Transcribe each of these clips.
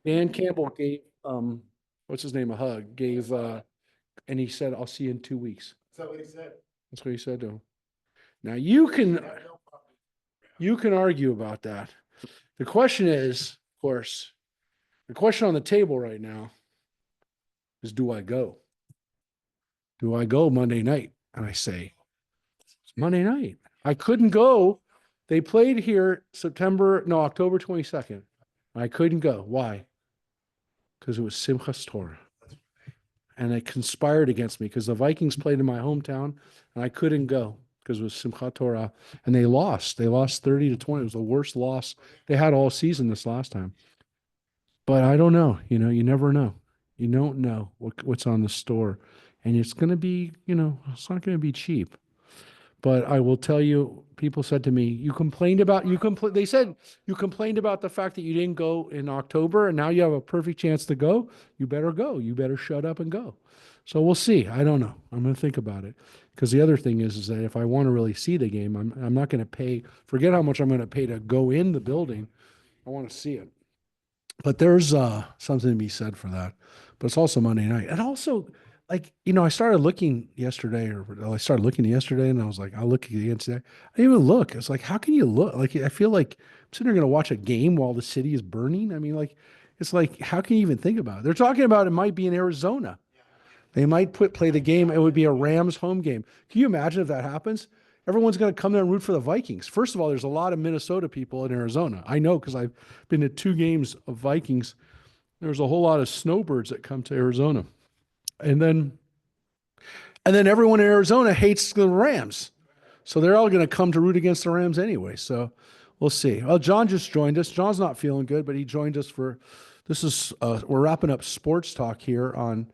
Dan Campbell gave what's his name a hug, gave and he said, I'll see you in 2 weeks. Is that what he said? That's what he said to him. Now you can argue about that. The question is, of course, the question on the table right now is, do I go? Do I go Monday night? And I say, it's Monday night. I couldn't go. They played here October 22nd. I couldn't go. Why? Because it was Simchas Torah. And it conspired against me because the Vikings played in my hometown and I couldn't go because it was Simchat Torah. And they lost. They lost 30-20. It was the worst loss they had all season this last time. But I don't know. You never know. You don't know what's on the store. And it's going to be, it's not going to be cheap. But I will tell you, people said to me, they said you complained about the fact that you didn't go in October and now you have a perfect chance to go. You better go. You better shut up and go. So we'll see. I don't know. I'm going to think about it. Because the other thing is that if I want to really see the game, I'm not going to pay, forget how much I'm going to pay to go in the building. I want to see it. But there's something to be said for that. But it's also Monday night. And also, I started looking yesterday, and I was like, I'll look again today. I didn't even look. It's like, how can you look? Like, I feel like I'm sitting there going to watch a game while the city is burning. I mean, it's like, how can you even think about it? They're talking about it might be in Arizona. They might play the game. It would be a Rams home game. Can you imagine if that happens? Everyone's going to come there and root for the Vikings. First of all, there's a lot of Minnesota people in Arizona. I know because I've been to 2 games of Vikings. There's a whole lot of snowbirds that come to Arizona. And then everyone in Arizona hates the Rams. So they're all going to come to root against the Rams anyway. So we'll see. Well, John just joined us. John's not feeling good, but he joined us we're wrapping up sports talk here on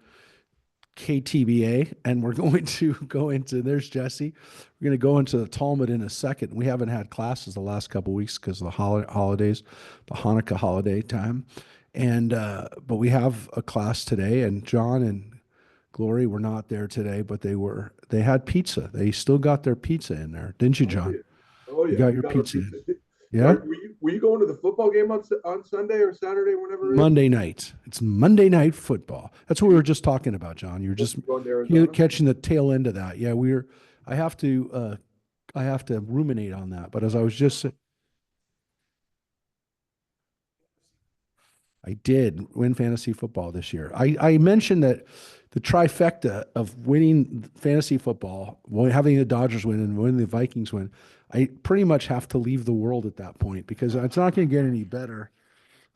KTBA, and we're going to go into, there's Jesse. We're going to go into the Talmud in a second. We haven't had classes the last couple of weeks because of the holidays, the Hanukkah holiday time. And, but we have a class today, and John and Glory were not there today, but they had pizza. They still got their pizza in there. Didn't you, John? Oh, yeah. You got your pizza. Yeah. Were you going to the football game on Sunday or Saturday, whenever? Monday night. It's Monday Night Football. That's what we were just talking about, John. You're just catching the tail end of that. Yeah, I have to ruminate on that. But as I was just I did win fantasy football this year. I mentioned that the trifecta of winning fantasy football, having the Dodgers win and winning the Vikings win, I pretty much have to leave the world at that point because it's not going to get any better.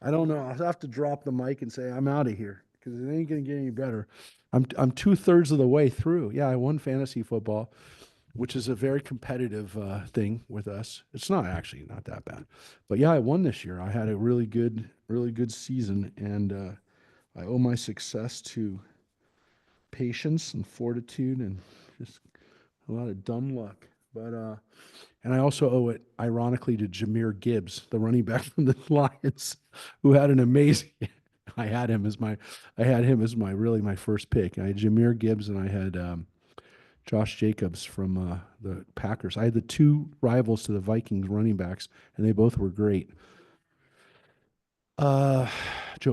I don't know. I'll have to drop the mic and say, I'm out of here because it ain't going to get any better. I'm 2/3 of the way through. Yeah, I won fantasy football, which is a very competitive thing with us. It's not that bad. But yeah, I won this year. I had a really good season, and I owe my success to patience and fortitude and just a lot of dumb luck. But and I also owe it, ironically, to Jahmyr Gibbs, the running back from the Lions, who had an amazing. I had him as my first pick. I had Jahmyr Gibbs and I had Josh Jacobs from the Packers. I had the 2 rivals to the Vikings running backs, and they both were great. Joe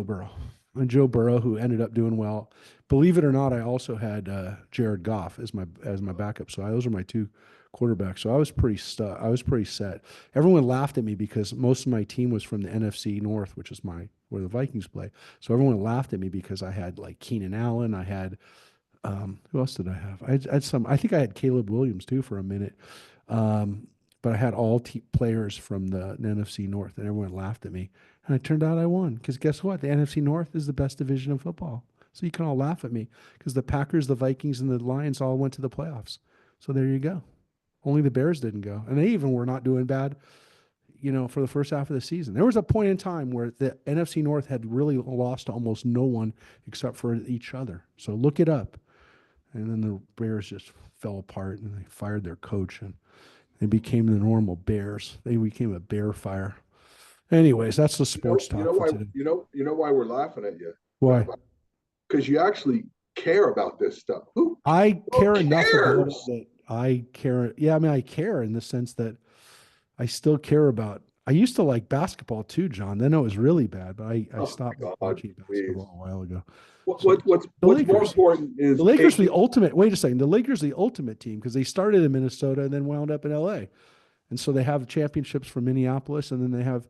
Burrow. And Joe Burrow, who ended up doing well. Believe it or not, I also had Jared Goff as my backup. So those are my 2 quarterbacks. So I was pretty set. Everyone laughed at me because most of my team was from the NFC North, which is where the Vikings play. So everyone laughed at me because I had like Keenan Allen. I had who else did I have? I had some. I think I had Caleb Williams too for a minute. But I had all players from the NFC North, and everyone laughed at me. And it turned out I won because guess what? The NFC North is the best division of football. So you can all laugh at me because the Packers, the Vikings, and the Lions all went to the playoffs. So there you go. Only the Bears didn't go. And they even were not doing bad, for the first half of the season. There was a point in time where the NFC North had really lost to almost no one except for each other. So look it up. And then the Bears just fell apart and they fired their coach and they became the normal Bears. They became a bear fire. Anyways, that's the sports talk for today. You know why we're laughing at you? Why? Because you actually care about this stuff. I care enough about it that I care. Yeah, I mean, I care in the sense that I still care about I used to like basketball too, John. Then it was really bad, but I Oh stopped my God, watching please. basketball a while ago. What, So what, what's, the what's more Lakers. important The is Lakers were the taking, ultimate. Wait a second. The Lakers are the ultimate team because they started in Minnesota and then wound up in LA. And so they have championships from Minneapolis, and then they have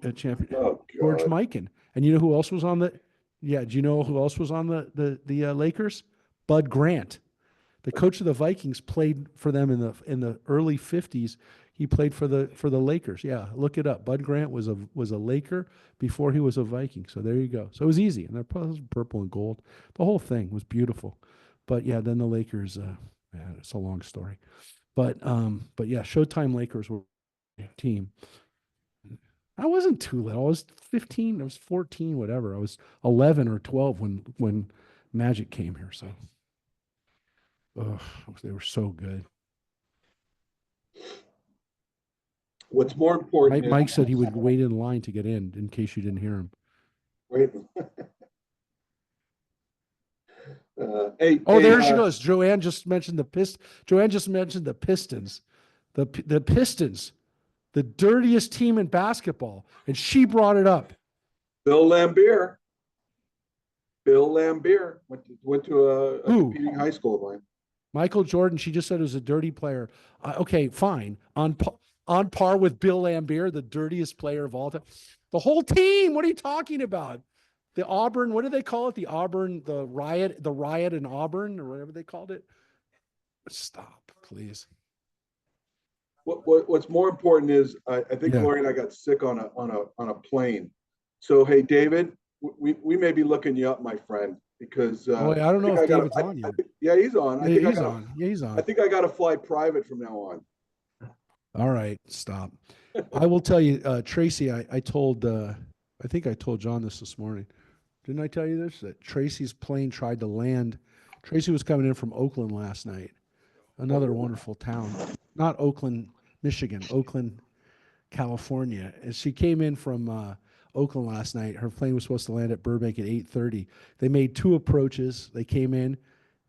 a champion oh George God, Mikan. And you know who else was on the? Yeah, do you know who else was on the Lakers? Bud Grant, the coach of the Vikings, played for them in the early '50s. He played for the Lakers. Yeah, look it up. Bud Grant was a Laker before he was a Viking. So there you go. So it was easy, and they're purple and gold. The whole thing was beautiful. But yeah, then the Lakers. Man, it's a long story. But yeah, Showtime Lakers were a team. I wasn't too little. I was 15. I was 14, whatever. I was 11 or 12 when Magic came here. So, ugh, they were so good. what's more important is Mike said he would wait in line to get in case you didn't hear him. wait. Hey, Oh, hey, there she goes. Joanne just mentioned the Pistons, the Pistons, the dirtiest team in basketball, and she brought it up. Bill Lambier. Bill Lambier went to a Who? competing high school of mine. Michael Jordan, she just said, was a dirty player. Okay, fine. On par with Bill Lambier, the dirtiest player of all time. The whole team. What are you talking about? The Auburn, what do they call it? The riot in Auburn, or whatever they called it. Stop, please. What's more important is I think Yeah. Lori and I got sick on a plane. So hey, David, we may be looking you up, my friend, because Oh, wait, I don't know if David's on yet. Yeah, he's on. Yeah, he's on. Yeah, he's I on. think I got to fly private from now on. All right, stop. I will tell you, Tracy, I told, I think I told John this morning. Didn't I tell you this? That Tracy's plane tried to land. Tracy was coming in from Oakland last night, another wonderful town. Not Oakland, Michigan, Oakland, California. As she came in from Oakland last night, her plane was supposed to land at Burbank at 8:30. They made two approaches. They came in,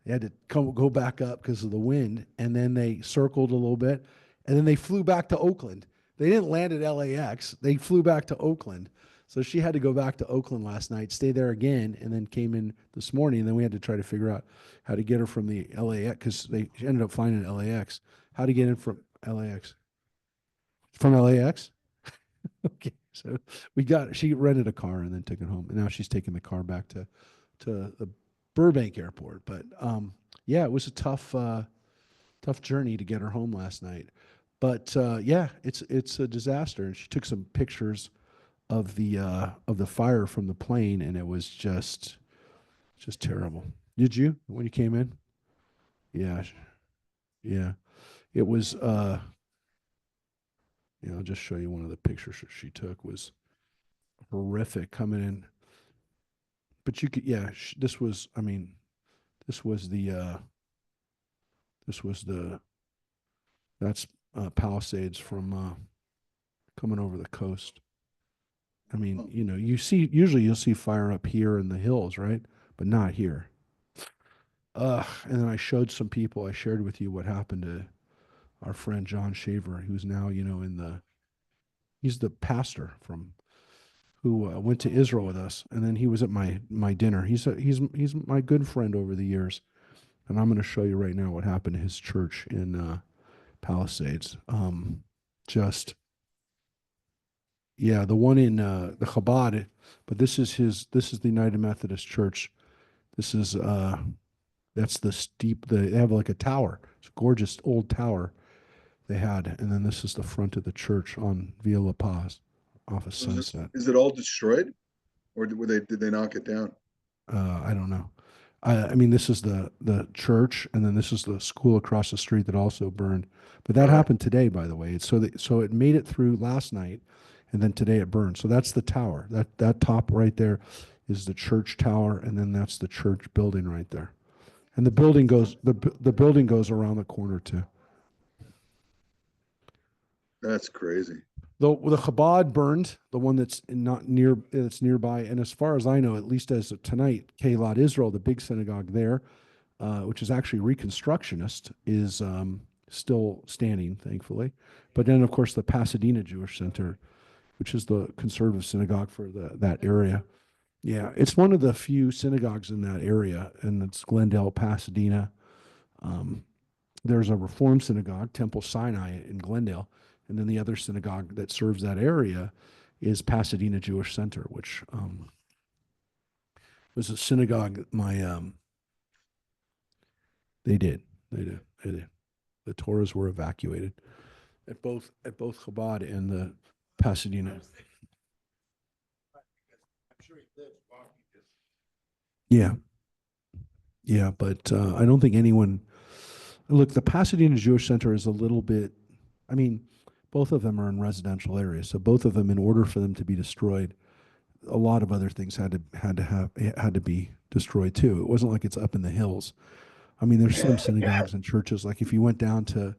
they had to go back up because of the wind, and then they circled a little bit, and then they flew back to Oakland. They didn't land at LAX. They flew back to Oakland. So she had to go back to Oakland last night, stay there again, and then came in this morning. And then we had to try to figure out how to get her from the LAX because she ended up flying in LAX. How to get in from LAX? From LAX? Okay. So she rented a car and then took it home. And now she's taking the car back to the Burbank airport. But yeah, it was a tough journey to get her home last night. But yeah, it's a disaster. And she took some pictures of the fire from the plane, and it was just terrible. Did you when you came in? Yeah, yeah. It was. I'll just show you one of the pictures she took. Was horrific coming in. But you could, yeah. This was. I mean, this was the. This was the. That's Palisades from coming over the coast. I mean, usually you'll see fire up here in the hills, right? But not here. And then I showed some people. I shared with you what happened to our friend John Shaver, who's now, he's the pastor from who went to Israel with us, and then he was at my dinner. He's my good friend over the years, and I'm going to show you right now what happened to his church in Palisades. Just yeah, the one in the Chabad, but this is the United Methodist Church. This is that's the steep. They have like a tower. It's a gorgeous old tower they had, and then this is the front of the church on Via La Paz, off of Sunset. Is it all destroyed, or did they knock it down? I don't know. I mean, this is the church, and then this is the school across the street that also burned. But that happened today, by the way. So it made it through last night, and then today it burned. So that's the tower. That top right there is the church tower, and then that's the church building right there. And the building goes around the corner too. That's crazy. The Chabad burned, the one that's nearby, and as far as I know, at least as of tonight, Kehilat Israel, the big synagogue there, which is actually Reconstructionist, is still standing, thankfully. But then, of course, the Pasadena Jewish Center, which is the conservative synagogue for that area. Yeah, it's one of the few synagogues in that area, and it's Glendale, Pasadena. Um, there's a Reform synagogue, Temple Sinai in Glendale, and then the other synagogue that serves that area is Pasadena Jewish Center, which was a synagogue that they did, they did, they did. The Torahs were evacuated at both Chabad and the Pasadena. Yeah, yeah, but I don't think anyone. Look, the Pasadena Jewish Center is a little bit. I mean, both of them are in residential areas, so both of them, in order for them to be destroyed, a lot of other things had to be destroyed too. It wasn't like it's up in the hills. I mean, there's some synagogues and churches, like if you went down to,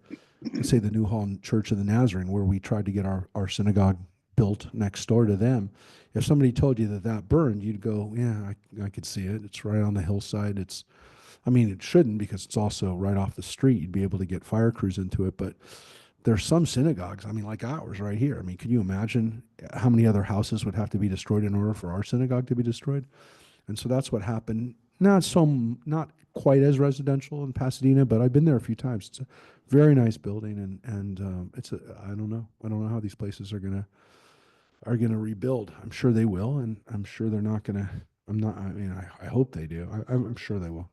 let's say, the New Hall Church of the Nazarene, where we tried to get our synagogue built next door to them. If somebody told you that burned, you'd go, yeah, I could see it. It's right on the hillside. I mean, it shouldn't, because it's also right off the street. You'd be able to get fire crews into it. But there's some synagogues, I mean, like ours right here. I mean, can you imagine how many other houses would have to be destroyed in order for our synagogue to be destroyed? And so that's what happened. Not quite as residential in Pasadena, but I've been there a few times. It's a very nice building, and I don't know how these places are gonna rebuild. I'm sure they will, and I'm sure they're not gonna. I'm not. I mean, I hope they do. I'm sure they will.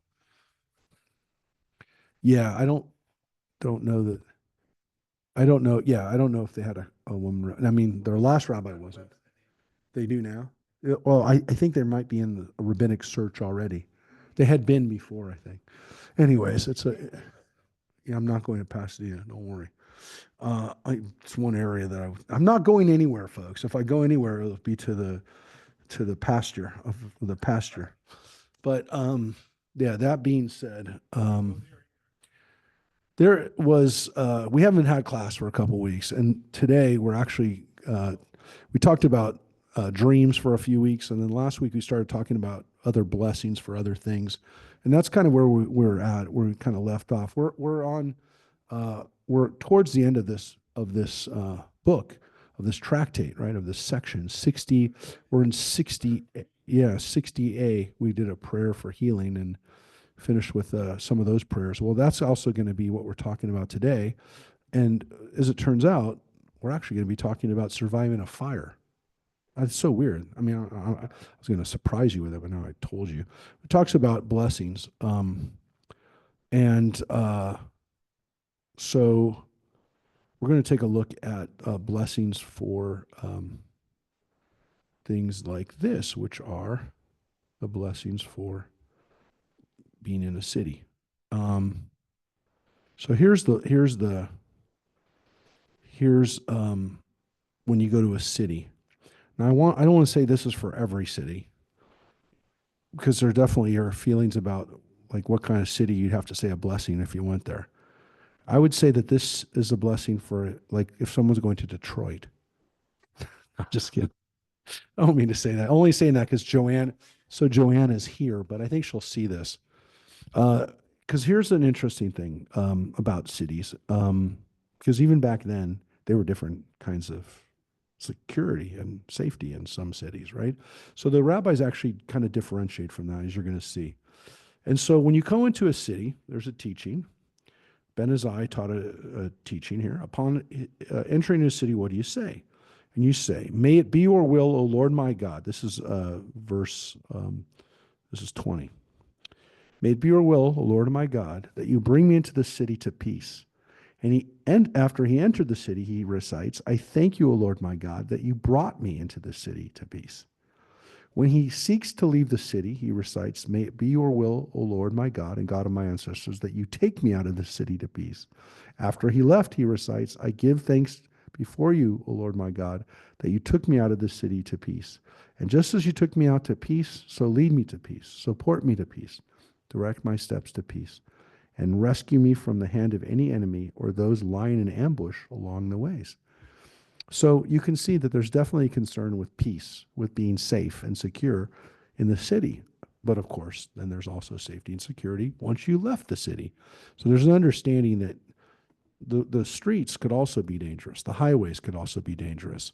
Yeah, I don't know that. I don't know. Yeah, I don't know if they had a woman. I mean, their last rabbi wasn't. They do now. Yeah, well, I think they might be in the rabbinic search already. They had been before, I think. Anyways, yeah, I'm not going to Pasadena. Don't worry. It's one area that I'm not going anywhere, folks. If I go anywhere, it'll be to the pasture of the pasture. But yeah. That being said, there was we haven't had class for a couple weeks, and today we're actually we talked about dreams for a few weeks, and then last week we started talking about other blessings for other things, and that's kind of where we're at. Where we kind of left off. We're towards the end of this book, of this tractate, right? Of this section 60. We're in 60. Yeah, 60a. We did a prayer for healing and finished with some of those prayers. Well, that's also going to be what we're talking about today. And as it turns out, we're actually going to be talking about surviving a fire. That's so weird. I mean, I was going to surprise you with it, but now I told you. It talks about blessings. And so we're going to take a look at blessings for things like this, which are the blessings for being in a city. So here's when you go to a city. Now I don't want to say this is for every city, because there definitely are feelings about like what kind of city you'd have to say a blessing if you went there. I would say that this is a blessing for, like, if someone's going to Detroit. I'm just kidding. I don't mean to say that. I'm only saying that because Joanne is here, but I think she'll see this. Because here's an interesting thing about cities. Because even back then, there were different kinds of security and safety in some cities, right? So the rabbis actually kind of differentiate from that, as you're going to see. And so when you go into a city, there's a teaching. Ben Azai taught a teaching here. Upon entering a city, what do you say? And you say, "May it be your will, O Lord my God." This is this is 20. "May it be your will, O Lord my God, that you bring me into the city to peace." And after he entered the city, he recites, "I thank you, O Lord my God, that you brought me into the city to peace." When he seeks to leave the city, he recites, "May it be your will, O Lord my God and God of my ancestors, that you take me out of the city to peace." After he left, he recites, "I give thanks before you, O Lord my God, that you took me out of the city to peace. And just as you took me out to peace, so lead me to peace, support me to peace, direct my steps to peace, and rescue me from the hand of any enemy or those lying in ambush along the ways." So you can see that there's definitely concern with peace, with being safe and secure in the city. But of course, then there's also safety and security once you left the city. So there's an understanding that the streets could also be dangerous. The highways could also be dangerous.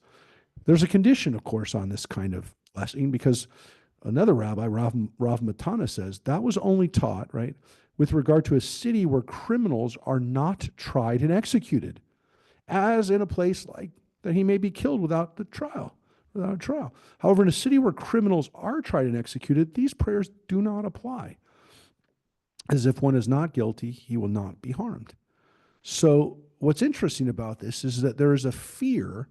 There's a condition, of course, on this kind of blessing because another rabbi, Rav Matana, says that was only taught, right, with regard to a city where criminals are not tried and executed, as in a place like that he may be killed without a trial. However, in a city where criminals are tried and executed, these prayers do not apply. As if one is not guilty, he will not be harmed. So what's interesting about this is that there is a fear,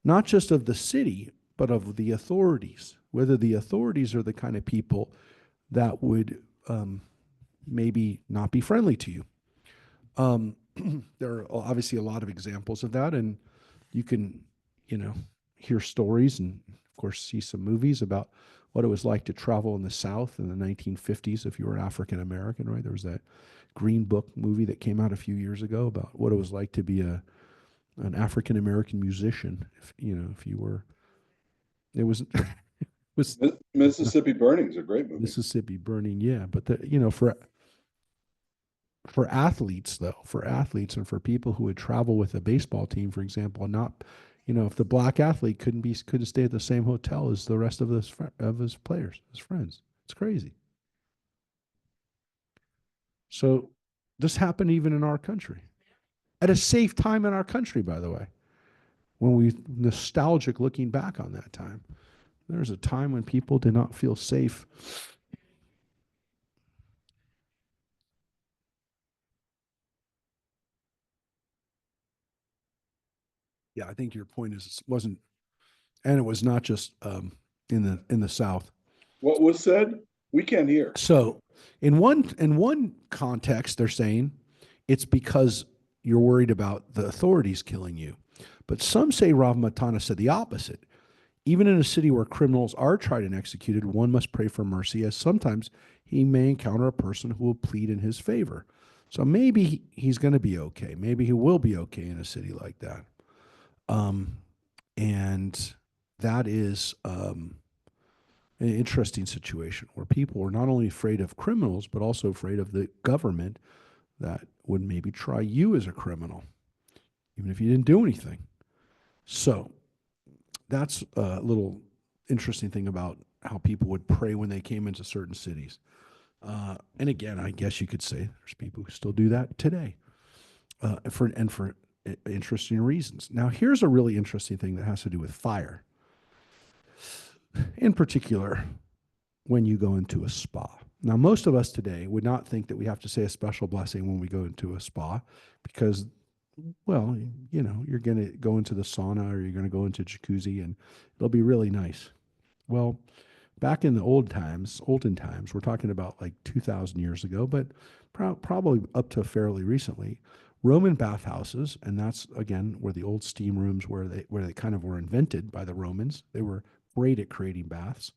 not just of the city, but of the authorities, whether the authorities are the kind of people that would maybe not be friendly to you. There are obviously a lot of examples of that, and you can, hear stories and, of course, see some movies about what it was like to travel in the South in the 1950s if you were African American, right? There was that Green Book movie that came out a few years ago about what it was like to be an African American musician. If you were, it was was Mississippi Burning is a great movie. Mississippi Burning, yeah. But for athletes and for people who would travel with a baseball team, for example, and not, if the black athlete couldn't stay at the same hotel as the rest of his players, his friends, it's crazy. So this happened even in our country, at a safe time in our country, by the way, when we nostalgic looking back on that time. There's a time when people did not feel safe. Yeah, I think your point is it wasn't, and it was not just in the South. What was said? We can't hear. So, in one context, they're saying it's because you're worried about the authorities killing you, but some say Rav Matana said the opposite. Even in a city where criminals are tried and executed, one must pray for mercy, as sometimes he may encounter a person who will plead in his favor. So maybe he's going to be okay. Maybe he will be okay in a city like that. And that is an interesting situation where people are not only afraid of criminals, but also afraid of the government that would maybe try you as a criminal, even if you didn't do anything. So that's a little interesting thing about how people would pray when they came into certain cities. And again, I guess you could say there's people who still do that today, for interesting reasons. Now, here's a really interesting thing that has to do with fire. In particular, when you go into a spa. Now, most of us today would not think that we have to say a special blessing when we go into a spa because, well, you're going to go into the sauna or you're going to go into jacuzzi and it'll be really nice. Well, back in the olden times, we're talking about like 2,000 years ago, but probably up to fairly recently, Roman bathhouses, and that's again where the old steam rooms where they kind of were invented by the Romans. They were great at creating baths.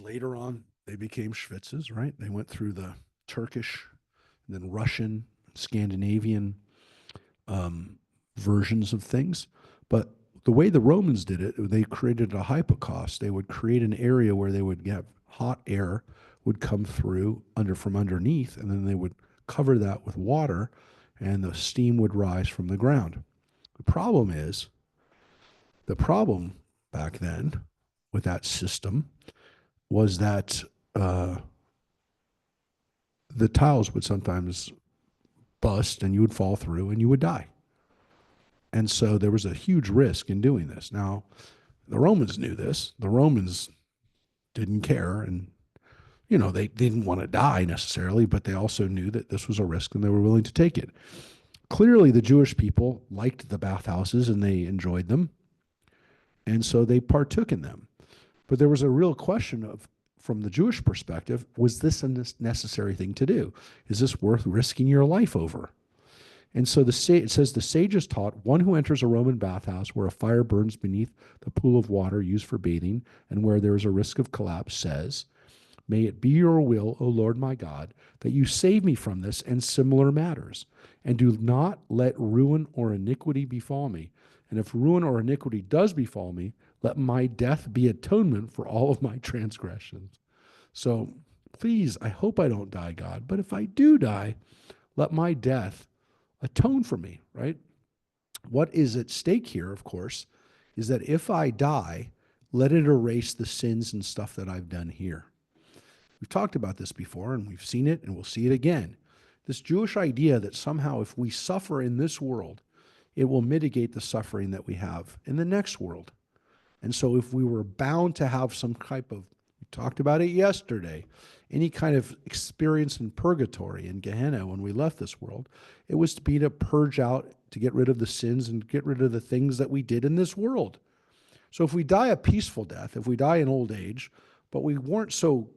Later on, they became schwitzes, right? They went through the Turkish, and then Russian, Scandinavian versions of things. But the way the Romans did it, they created a hypocaust. They would create an area where they would get hot air would come through from underneath, and then they would cover that with water, and the steam would rise from the ground. The problem back then with that system was that the tiles would sometimes bust and you would fall through and you would die. And so there was a huge risk in doing this. Now, the Romans knew this. The Romans didn't care, and they didn't want to die necessarily, but they also knew that this was a risk and they were willing to take it. Clearly, the Jewish people liked the bathhouses and they enjoyed them, and so they partook in them. But there was a real question from the Jewish perspective, was this a necessary thing to do? Is this worth risking your life over? And so it says the sages taught, one who enters a Roman bathhouse where a fire burns beneath the pool of water used for bathing and where there is a risk of collapse says, may it be your will, O Lord my God, that you save me from this and similar matters, and do not let ruin or iniquity befall me. And if ruin or iniquity does befall me, let my death be atonement for all of my transgressions. So please, I hope I don't die, God, but if I do die, let my death atone for me, right? What is at stake here, of course, is that if I die, let it erase the sins and stuff that I've done here. We've talked about this before, and we've seen it, and we'll see it again. This Jewish idea that somehow if we suffer in this world, it will mitigate the suffering that we have in the next world. And so if we were bound to have some type of, we talked about it yesterday, any kind of experience in purgatory, in Gehenna, when we left this world, it was to be to purge out, to get rid of the sins and get rid of the things that we did in this world. So if we die a peaceful death, if we die in old age, but we weren't so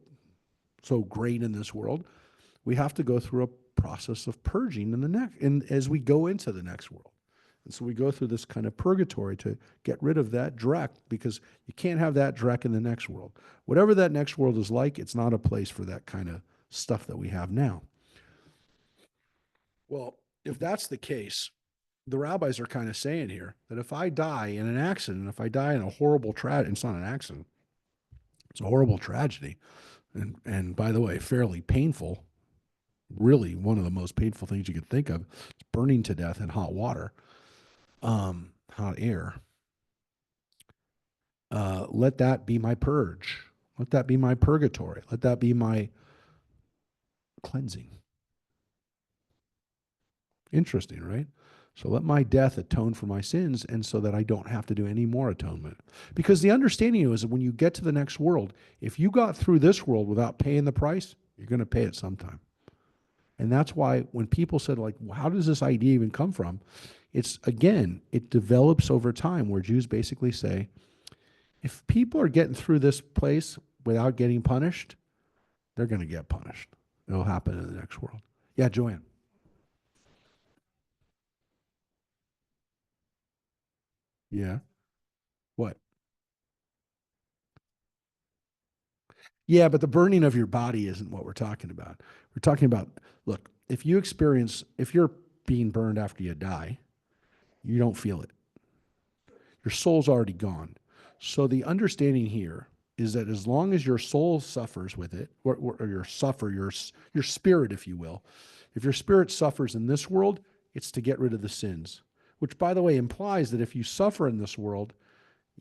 great in this world, we have to go through a process of purging in the next, and as we go into the next world. And so we go through this kind of purgatory to get rid of that dreck, because you can't have that dreck in the next world. Whatever that next world is like, it's not a place for that kind of stuff that we have now. Well, if that's the case, the rabbis are kind of saying here that if I die in an accident, if I die in a horrible tragedy, it's not an accident, it's a horrible tragedy. And by the way, fairly painful, really one of the most painful things you could think of. It's burning to death in hot water, hot air. Let that be my purge. Let that be my purgatory. Let that be my cleansing. Interesting, right? So let my death atone for my sins, and so that I don't have to do any more atonement. Because the understanding is that when you get to the next world, if you got through this world without paying the price, you're going to pay it sometime. And that's why when people said, like, well, how does this idea even come from? It's, again, it develops over time, where Jews basically say, if people are getting through this place without getting punished, they're going to get punished. It'll happen in the next world. Yeah, Joanne. Yeah. What? Yeah, but the burning of your body isn't what we're talking about. We're talking about, look, if you're being burned after you die, you don't feel it. Your soul's already gone. So the understanding here is that as long as your soul suffers with it, or your spirit, if you will, if your spirit suffers in this world, it's to get rid of the sins, which, by the way, implies that if you suffer in this world,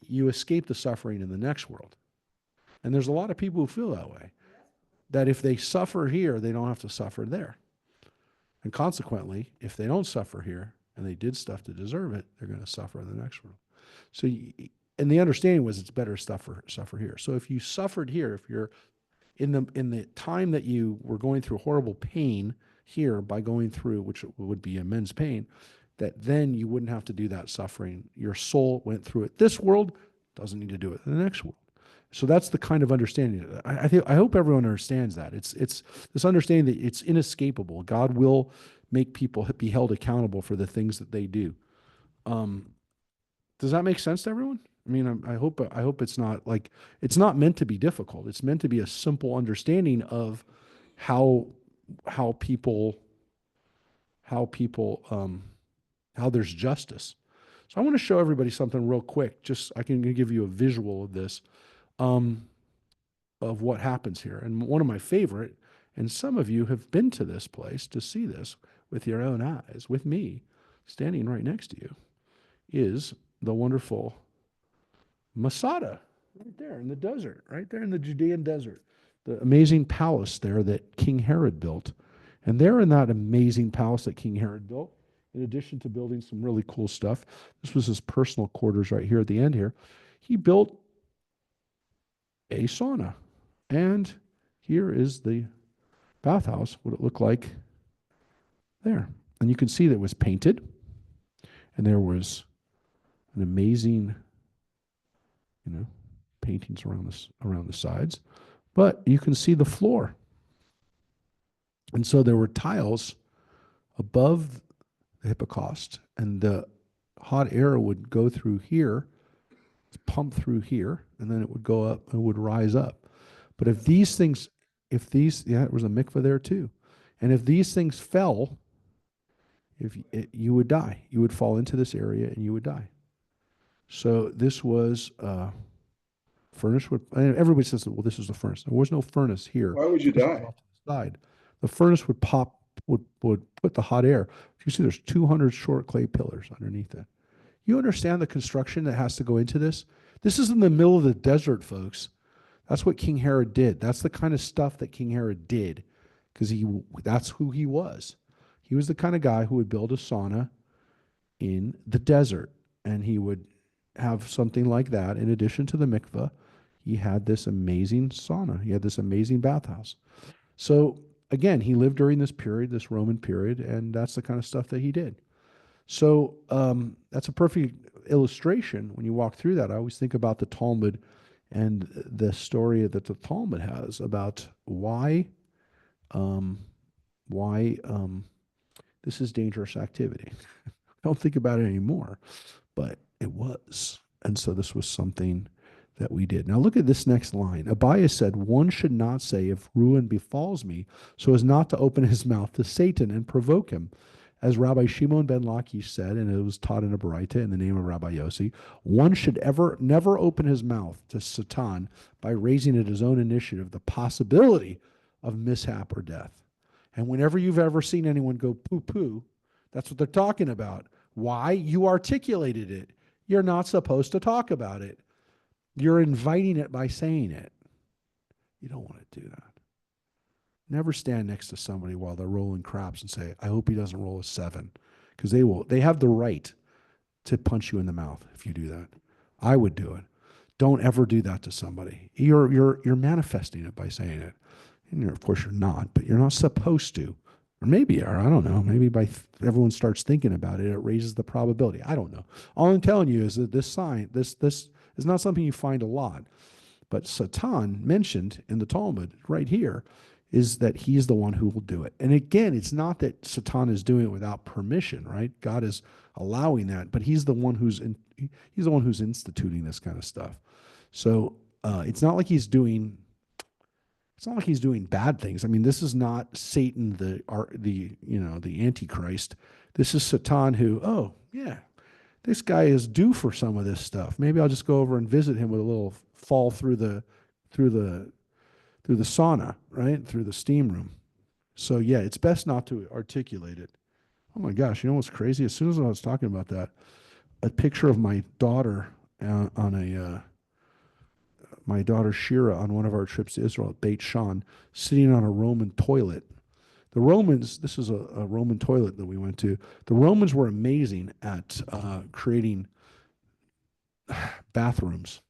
you escape the suffering in the next world. And there's a lot of people who feel that way, that if they suffer here, they don't have to suffer there. And consequently, if they don't suffer here and they did stuff to deserve it, they're going to suffer in the next world. So, and the understanding was it's better to suffer here. So if you suffered here, if you're in the time that you were going through horrible pain here by going through, which would be immense pain, that then you wouldn't have to do that suffering. Your soul went through it. This world doesn't need to do it in the next world. So that's the kind of understanding. I hope everyone understands that. It's this understanding that it's inescapable. God will make people be held accountable for the things that they do. Does that make sense to everyone? I mean, I hope it's not like, it's not meant to be difficult. It's meant to be a simple understanding of how people how there's justice. So I want to show everybody something real quick. Just I can give you a visual of this, of what happens here. And one of my favorite, and some of you have been to this place to see this with your own eyes, with me standing right next to you, is the wonderful Masada, right there in the desert, right there in the Judean desert, the amazing palace there that King Herod built. And there in that amazing palace that King Herod built, in addition to building some really cool stuff, this was his personal quarters right here at the end here, he built a sauna. And here is the bathhouse, what it looked like there. And you can see that it was painted, and there was an amazing, paintings around the sides. But you can see the floor. And so there were tiles above the hypocaust, and the hot air would go through here, pump through here, and then it would go up, it would rise up. But it was a mikveh there too. And if these things fell, you would die. You would fall into this area and you would die. So this was furnace and everybody says, well, this is the furnace. There was no furnace here. Why would you die? Off to the side. The furnace would pop would put the hot air. You see, there's 200 short clay pillars underneath it. You understand the construction that has to go into this? This is in the middle of the desert, folks. That's what King Herod did. That's the kind of stuff that King Herod did, because that's who he was. He was the kind of guy who would build a sauna in the desert, and he would have something like that in addition to the mikveh. He had this amazing sauna. He had this amazing bathhouse. So again, he lived during this period, this Roman period, and that's the kind of stuff that he did. So that's a perfect illustration. When you walk through that, I always think about the Talmud and the story that the Talmud has about why this is dangerous activity. I don't think about it anymore, but it was. And so this was something that we did. Now look at this next line. Abiah said, one should not say, if ruin befalls me, so as not to open his mouth to Satan and provoke him. As Rabbi Shimon ben Lakish said, and it was taught in a Baraita in the name of Rabbi Yossi, one should never open his mouth to Satan by raising at his own initiative the possibility of mishap or death. And whenever you've ever seen anyone go poo-poo, that's what they're talking about. Why? You articulated it. You're not supposed to talk about it. You're inviting it by saying it. You don't want to do that. Never stand next to somebody while they're rolling craps and say, I hope he doesn't roll a 7. Because they have the right to punch you in the mouth if you do that. I would do it. Don't ever do that to somebody. You're manifesting it by saying it. And of course you're not, but you're not supposed to. Or maybe you are, I don't know. Maybe everyone starts thinking about it, it raises the probability. I don't know. All I'm telling you is that this is not something you find a lot. But Satan, mentioned in the Talmud right here, is that he's the one who will do it. And again, it's not that Satan is doing it without permission, right? God is allowing that, but he's the one who's instituting this kind of stuff. So it's not like he's doing bad things. I mean, this is not Satan, the Antichrist. This is Satan who, oh yeah, this guy is due for some of this stuff. Maybe I'll just go over and visit him with a little fall through the sauna, right? Through the steam room. So yeah, it's best not to articulate it. Oh my gosh, you know what's crazy? As soon as I was talking about that, a picture of my daughter my daughter Shira on one of our trips to Israel at Beit Shan, sitting on a Roman toilet. The Romans, this is a Roman toilet that we went to. The Romans were amazing at creating bathrooms.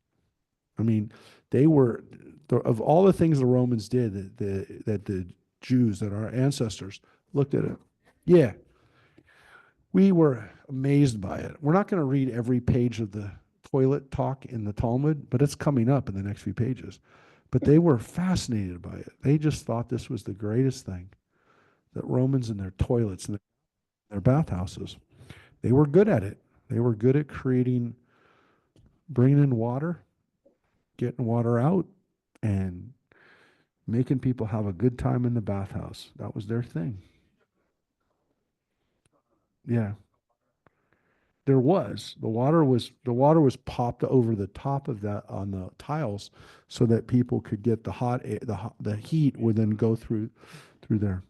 I mean, they were, of all the things the Romans did that the Jews, that our ancestors looked at it. Yeah, we were amazed by it. We're not going to read every page of the toilet talk in the Talmud, but it's coming up in the next few pages. But they were fascinated by it. They just thought this was the greatest thing, that Romans and their toilets and their bathhouses, they were good at it. They were good at bringing in water, getting water out, and making people have a good time in the bathhouse. That was their thing. Yeah. The water was popped over the top of that on the tiles so that people could get the hot air, the heat would then go through there.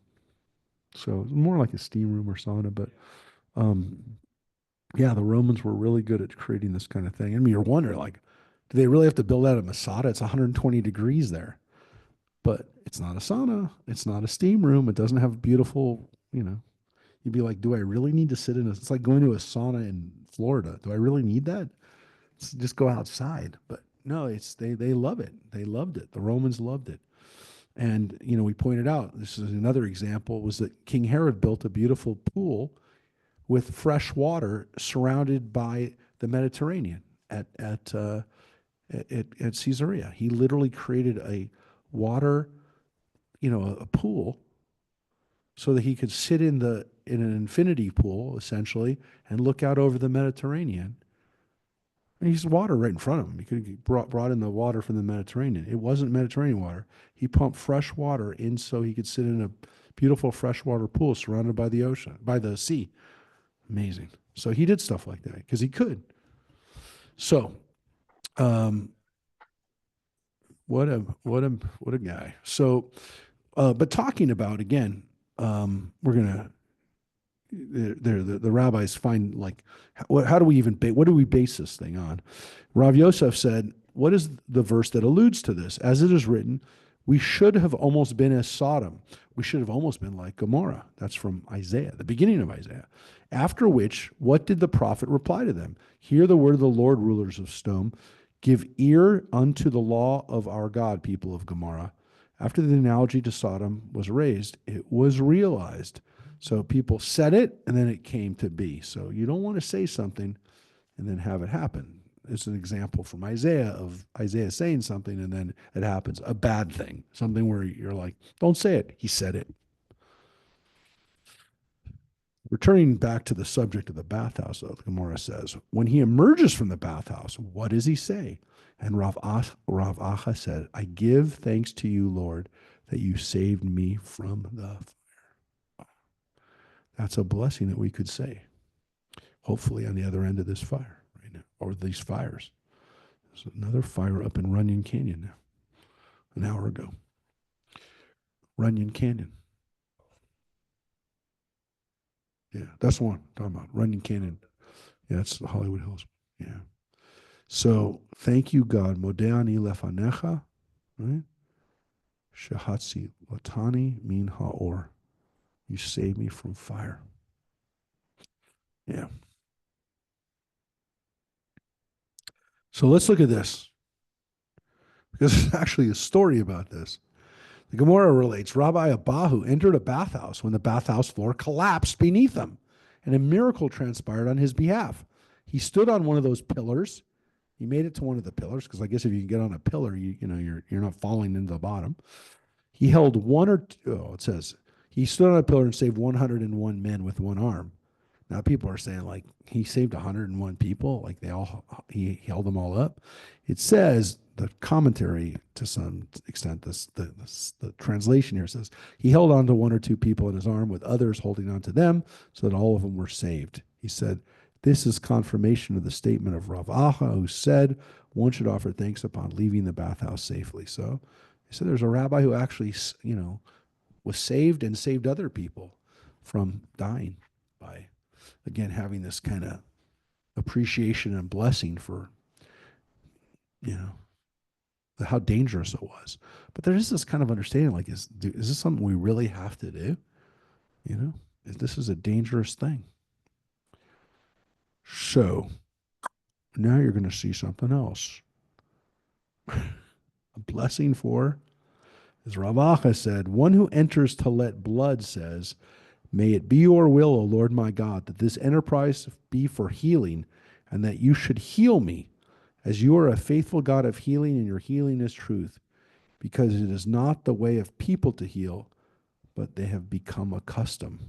So it's more like a steam room or sauna, but yeah, the Romans were really good at creating this kind of thing. I mean, you're wondering, like, do they really have to build out a Masada? It's 120 degrees there, but it's not a sauna. It's not a steam room. It doesn't have beautiful, you'd be like, do I really need to sit in it's like going to a sauna in Florida. Do I really need that? Just go outside. But no, they love it. They loved it. The Romans loved it. And, we pointed out, this is another example, was that King Herod built a beautiful pool with fresh water surrounded by the Mediterranean at Caesarea. He literally created a water, a pool, so that he could sit in an infinity pool, essentially, and look out over the Mediterranean. And he's water right in front of him. He could have brought in the water from the Mediterranean. It wasn't Mediterranean water. He pumped fresh water in so he could sit in a beautiful freshwater pool surrounded by the sea. Amazing. So he did stuff like that because he could. So, what a guy. So, but talking about, again, we're gonna the rabbis find like how do we even what do we base this thing on? Rav Yosef said, what is the verse that alludes to this? As it is written, we should have almost been as Sodom. We should have almost been like Gomorrah. That's from Isaiah, the beginning of Isaiah. After which, what did the prophet reply to them? Hear the word of the Lord, rulers of Sodom. Give ear unto the law of our God, people of Gomorrah. After the analogy to Sodom was raised, it was realized. So people said it, and then it came to be. So you don't want to say something and then have it happen. It's an example from Isaiah of Isaiah saying something, and then it happens. A bad thing, something where you're like, don't say it. He said it. Returning back to the subject of the bathhouse, though, the Gemara says, when he emerges from the bathhouse, what does he say? And Rav Acha said, I give thanks to you, Lord, that you saved me from the fire. That's a blessing that we could say. Hopefully on the other end of this fire right now, or these fires. There's another fire up in Runyon Canyon now, an hour ago. Runyon Canyon. Yeah, that's the one I'm talking about. Runyon Canyon. Yeah, that's the Hollywood Hills. Yeah. So thank you, God. Modeani lefanecha, right? Shahatzi latani min haor. You saved me from fire. Yeah. So let's look at this, because there's actually a story about this. The Gemara relates, Rabbi Abahu entered a bathhouse when the bathhouse floor collapsed beneath him, and a miracle transpired on his behalf. He stood on one of those pillars. He made it to one of the pillars, because I guess if you can get on a pillar, you're not falling into the bottom. He held it says, he stood on a pillar and saved 101 men with one arm. Now people are saying like he saved 101 people, like he held them all up. It says the commentary to some extent, the translation here says he held on to one or two people in his arm with others holding on to them so that all of them were saved. He said, this is confirmation of the statement of Rav Acha, who said one should offer thanks upon leaving the bathhouse safely. So he said there's a rabbi who actually, was saved and saved other people from dying by, again, having this kind of appreciation and blessing for, how dangerous it was. But there is this kind of understanding, like, is this something we really have to do? This is a dangerous thing. So now you're going to see something else. A blessing for, as Rav Acha said, one who enters to let blood says, may it be your will, O Lord my God, that this enterprise be for healing, and that you should heal me, as you are a faithful God of healing, and your healing is truth, because it is not the way of people to heal, but they have become accustomed.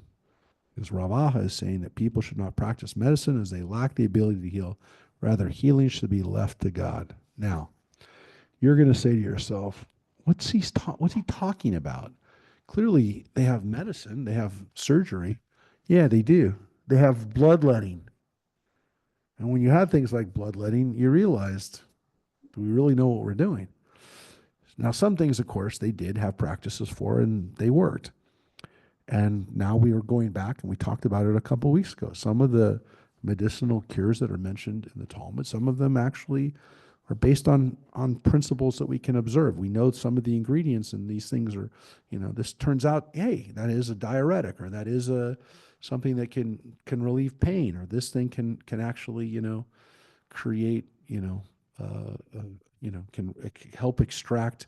Because Rav Acha is saying that people should not practice medicine as they lack the ability to heal. Rather, healing should be left to God. Now, you're going to say to yourself, what's he talking about? Clearly, they have medicine, they have surgery. Yeah, they do. They have bloodletting. And when you have things like bloodletting, you realized, do we really know what we're doing? Now, some things, of course, they did have practices for, and they worked. And now we are going back, and we talked about it a couple of weeks ago. Some of the medicinal cures that are mentioned in the Talmud, some of them actually are based on principles that we can observe. We know some of the ingredients, and these things are, this turns out, hey, that is a diuretic, or that is something that can relieve pain, or this thing can actually, create, can help extract,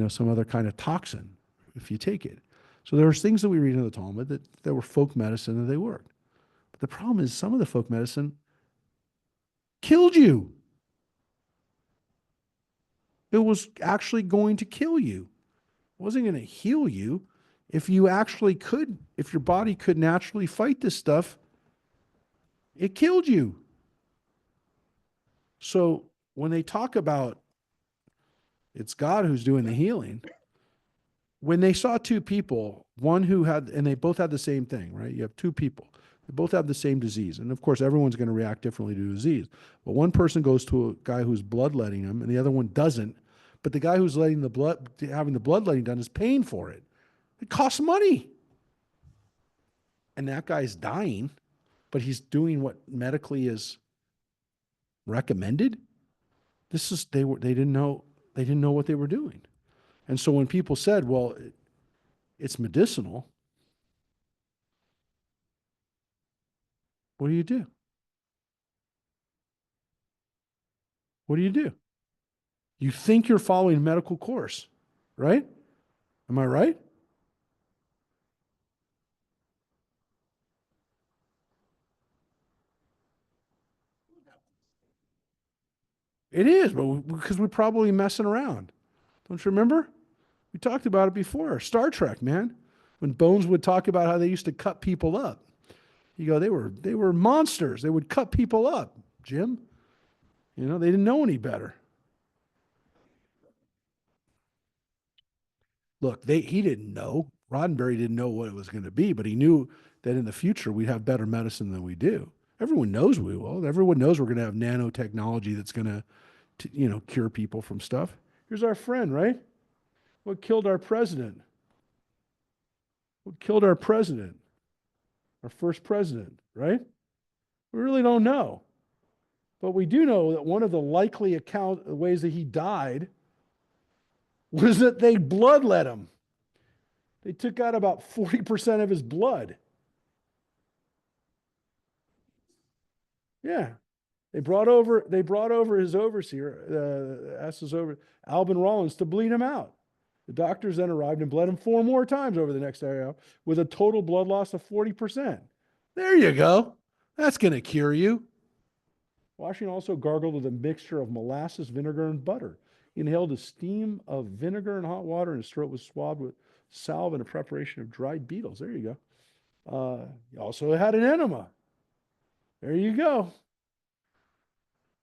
some other kind of toxin if you take it. So there's things that we read in the Talmud that were folk medicine and they worked. But the problem is some of the folk medicine killed you. It was actually going to kill you. It wasn't going to heal you. If you actually could, if your body could naturally fight this stuff, it killed you. So when they talk about it's God who's doing the healing, when they saw two people, one who had, and they both had the same thing, right? You have two people. They both have the same disease. And of course, everyone's going to react differently to disease. But one person goes to a guy who's bloodletting him, and the other one doesn't. But the guy who's having the bloodletting done is paying for it. It costs money. and that guy's dying, but he's doing what medically is recommended. They didn't know what they were doing. And so when people said, well, it's medicinal, what do you do? What do you do? You think you're following a medical course, right? Am I right? It is, but because we're probably messing around. Don't you remember? We talked about it before. Star Trek, man. When Bones would talk about how they used to cut people up. You go, they were monsters. They would cut people up, Jim. You know, they didn't know any better. Look, he didn't know. Roddenberry didn't know what it was going to be, but he knew that in the future we'd have better medicine than we do. Everyone knows we will. Everyone knows we're going to have nanotechnology that's going to cure people from stuff. Here's our friend, right? What killed our president? What killed our president? Our first president, right? We really don't know. But we do know that one of the likely ways that he died was that they bloodlet him. They took out about 40% of his blood. Yeah. They brought over his overseer, Alvin Rollins, to bleed him out. The doctors then arrived and bled him 4 more times over the next area with a total blood loss of 40%. There you go. That's going to cure you. Washington also gargled with a mixture of molasses, vinegar, and butter. He inhaled the steam of vinegar and hot water, and his throat was swabbed with salve and a preparation of dried beetles. There you go. He also had an enema. There you go.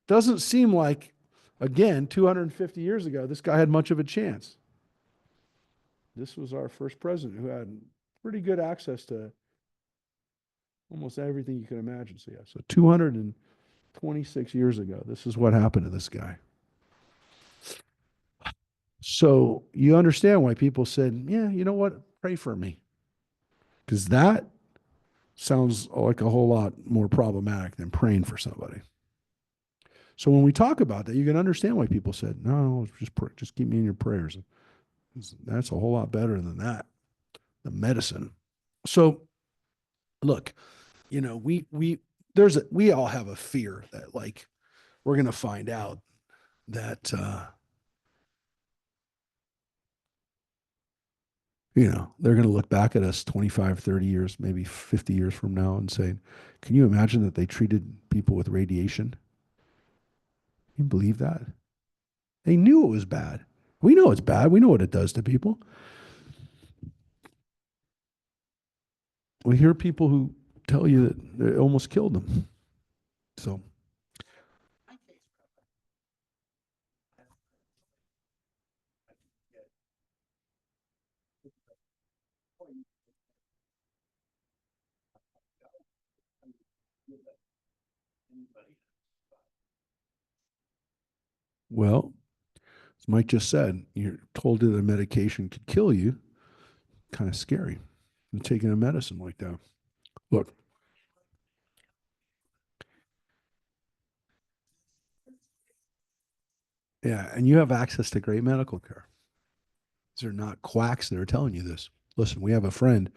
Doesn't seem like, again, 250 years ago, this guy had much of a chance. This was our first president who had pretty good access to almost everything you can imagine. So, yeah, so 226 years ago, this is what happened to this guy. So you understand why people said, yeah, you know what? Pray for me. Because that sounds like a whole lot more problematic than praying for somebody. So when we talk about that, you can understand why people said, no, just keep me in your prayers. That's a whole lot better than that, the medicine. So look, we all have a fear that like we're going to find out that they're going to look back at us 25, 30 years, maybe 50 years from now and say, can you imagine that they treated people with radiation? You believe that? They knew it was bad. We know it's bad. We know what it does to people. We hear people who tell you that it almost killed them. So. Well, as Mike just said, you're told that the medication could kill you. Kind of scary. You're taking a medicine like that. Look. Yeah, and you have access to great medical care. These are not quacks that are telling you this. Listen, we have a friend.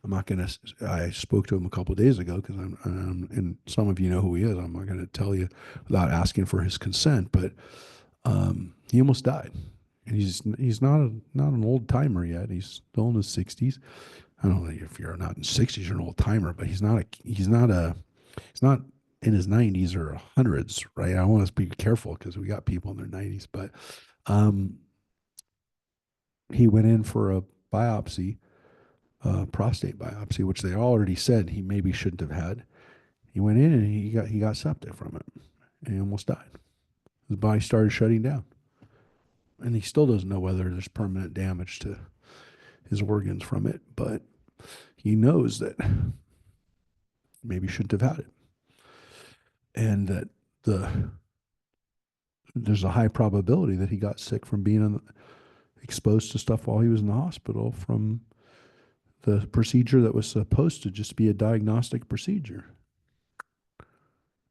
I spoke to him a couple of days ago because and some of you know who he is. I'm not going to tell you without asking for his consent, but he almost died. And he's not an old timer yet. He's still in his 60s. I don't know if you're not in 60s, you're an old timer, but he's not in his 90s or hundreds, right? I want to be careful because we got people in their 90s, but he went in for a biopsy, prostate biopsy, which they already said he maybe shouldn't have had. He went in and he got septic from it, and he almost died. His body started shutting down, and he still doesn't know whether there's permanent damage to his organs from it, but he knows that maybe shouldn't have had it, and that there's a high probability that he got sick from being exposed to stuff while he was in the hospital from the procedure that was supposed to just be a diagnostic procedure.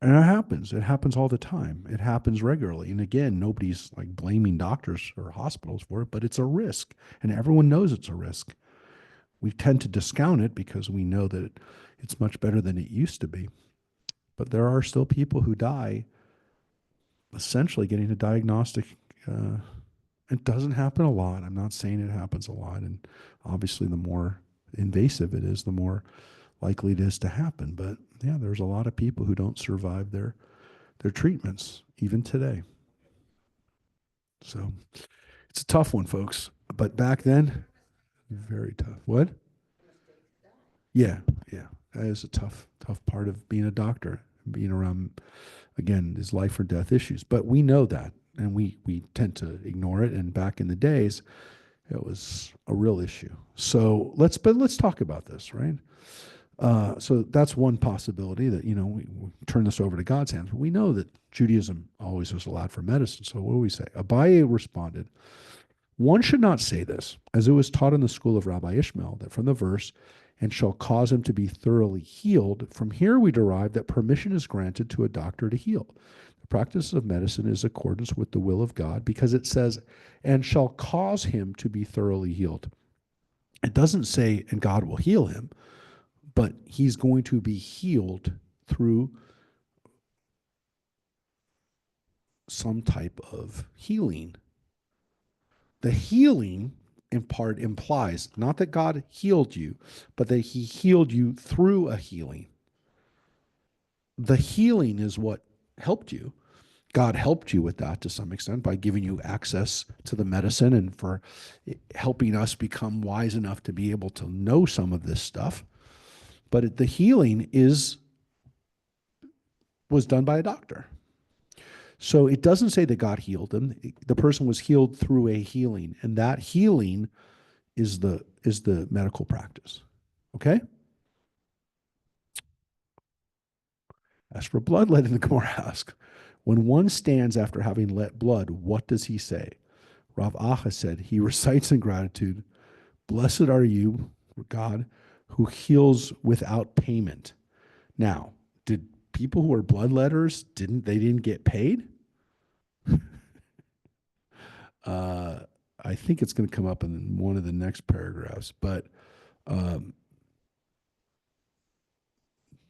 And it happens. It happens all the time. It happens regularly. And again, nobody's like blaming doctors or hospitals for it, but it's a risk. And everyone knows it's a risk. We tend to discount it because we know that it's much better than it used to be. But there are still people who die essentially getting a diagnostic. It doesn't happen a lot. I'm not saying it happens a lot. And obviously, the more invasive it is, the more likely it is to happen. But yeah, there's a lot of people who don't survive their treatments, even today. So it's a tough one, folks. But back then, very tough. What? Yeah, yeah. That is a tough part of being a doctor, being around, again, is life or death issues. But we know that, and we tend to ignore it. And back in the days, it was a real issue. So let's talk about this, right? So that's one possibility that, we turn this over to God's hands. But we know that Judaism always was allowed for medicine. So what do we say? Abaye responded, one should not say this, as it was taught in the school of Rabbi Ishmael, that from the verse, and shall cause him to be thoroughly healed, from here we derive that permission is granted to a doctor to heal. The practice of medicine is accordance with the will of God because it says, and shall cause him to be thoroughly healed. It doesn't say, and God will heal him, but he's going to be healed through some type of healing. The healing, in part, implies not that God healed you, but that he healed you through a healing. The healing is what helped you. God helped you with that to some extent by giving you access to the medicine and for helping us become wise enough to be able to know some of this stuff. But the healing was done by a doctor. So it doesn't say that God healed him. The person was healed through a healing, and that healing is the medical practice. Okay? As for bloodletting, the Gemara asks, when one stands after having let blood, what does he say? Rav Acha said, he recites in gratitude, blessed are you, God, who heals without payment. Now, did people who are bloodletters, didn't get paid? I think it's going to come up in one of the next paragraphs, but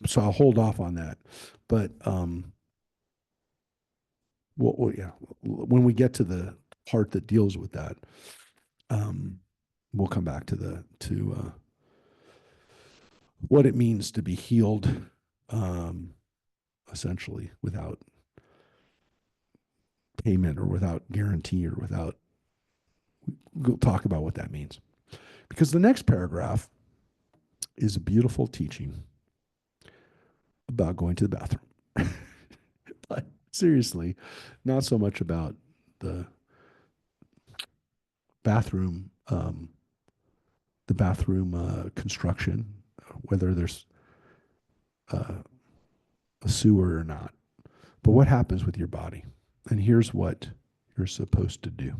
so I'll hold off on that. But when we get to the part that deals with that, we'll come back to what it means to be healed, essentially without payment or without guarantee or without. We'll talk about what that means, because the next paragraph is a beautiful teaching about going to the bathroom. But seriously, not so much about the bathroom construction, whether there's a sewer or not, but what happens with your body. And here's what you're supposed to do.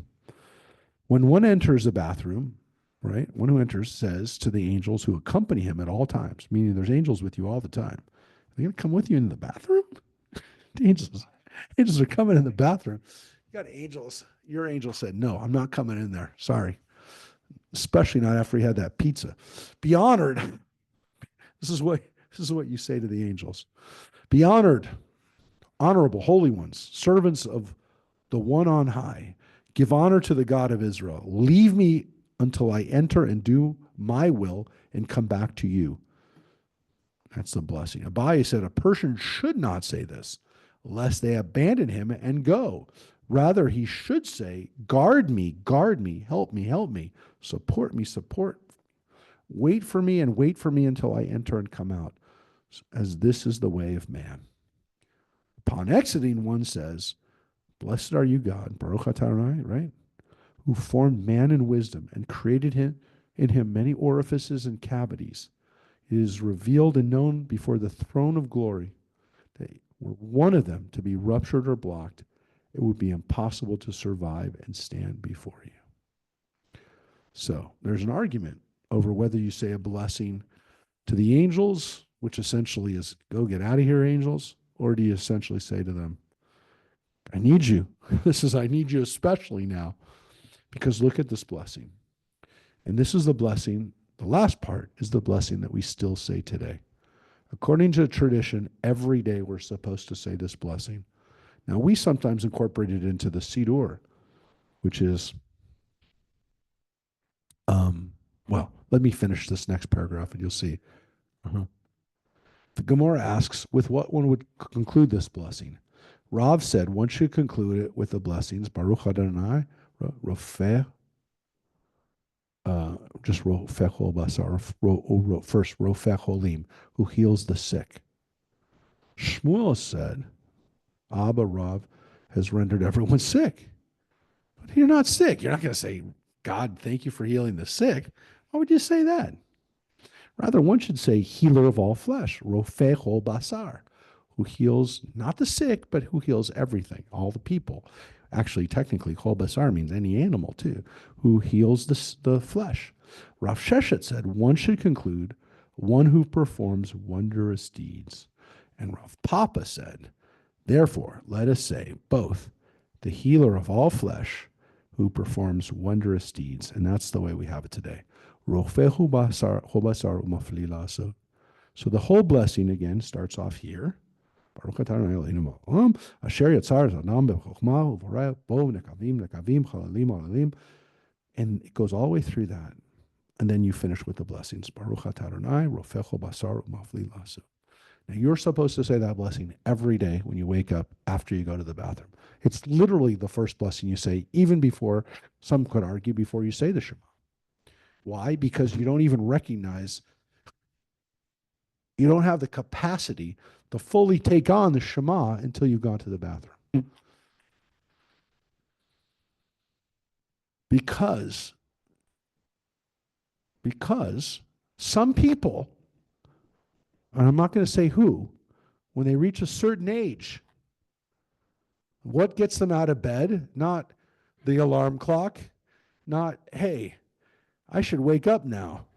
When one enters a bathroom, right, one who enters says to the angels who accompany him at all times, meaning there's angels with you all the time. Are they going to come with you in the bathroom? The angels are coming in the bathroom. You got angels. Your angel said, no, I'm not coming in there. Sorry. Especially not after he had that pizza. Be honored. This is what you say to the angels. Be honored, honorable, holy ones, servants of the one on high. Give honor to the God of Israel. Leave me until I enter and do my will and come back to you. That's the blessing. Abaye said a person should not say this, lest they abandon him and go. Rather, he should say, guard me, help me, support me, wait for me until I enter and come out, as this is the way of man. Upon exiting, one says, blessed are you, God, Berachot, right? Who formed man in wisdom and created him in him many orifices and cavities. It is revealed and known before the throne of glory that were one of them to be ruptured or blocked, it would be impossible to survive and stand before you. So there's an argument over whether you say a blessing to the angels, which essentially is go get out of here, angels, or do you essentially say to them, I need you. I need you especially now, because look at this blessing. And this is the blessing, the last part is the blessing that we still say today. According to tradition, every day we're supposed to say this blessing. Now, we sometimes incorporate it into the Siddur, which is, well, let me finish this next paragraph and you'll see. The Gemara asks, with what one would conclude this blessing? Rav said one should conclude it with the blessings, Baruch Adonai, Rofeh, just Rofeh Chol Basar, first Rofeh Cholim, who heals the sick. Shmuel said, Abba Rav has rendered everyone sick. But you're not sick. You're not going to say, God, thank you for healing the sick. Why would you say that? Rather, one should say, healer of all flesh, Rofeh Chol Basar, who heals not the sick, but who heals everything, all the people. Actually, technically, Chol Basar means any animal too, who heals the flesh. Rav Sheshet said, one should conclude, one who performs wondrous deeds. And Rav Papa said, therefore, let us say both, the healer of all flesh, who performs wondrous deeds. And that's the way we have it today. Rofehu basar umafli laso. So the whole blessing again starts off here. Baruch atah Adonai Eloheinu melech haolam, asher yatzar zanam b'chokhmah u'voreh bo nekavim chalalim olalim. And it goes all the way through that. And then you finish with the blessings. Baruch atah Adonai rofechu basar umafli laso. Now you're supposed to say that blessing every day when you wake up after you go to the bathroom. It's literally the first blessing you say, even before, some could argue, before you say the Shema. Why? Because you don't even recognize, you don't have the capacity to fully take on the Shema until you've gone to the bathroom. Because some people, and I'm not going to say who, when they reach a certain age, what gets them out of bed? Not the alarm clock, not, hey, I should wake up now.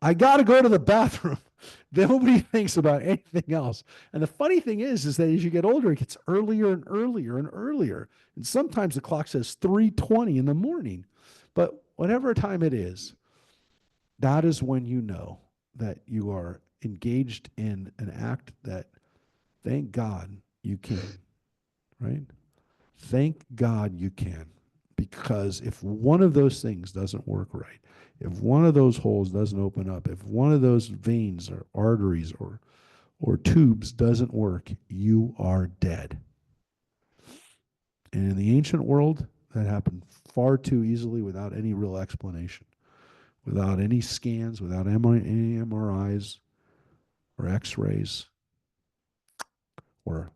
I got to go to the bathroom. Nobody thinks about anything else. And the funny thing is that as you get older, it gets earlier and earlier and earlier. And sometimes the clock says 3:20 in the morning. But whatever time it is, that is when you know that you are engaged in an act that, thank God, you can, right? Thank God you can. Because if one of those things doesn't work right, if one of those holes doesn't open up, if one of those veins or arteries or tubes doesn't work, you are dead. And in the ancient world, that happened far too easily without any real explanation, without any scans, without any MRIs or X-rays or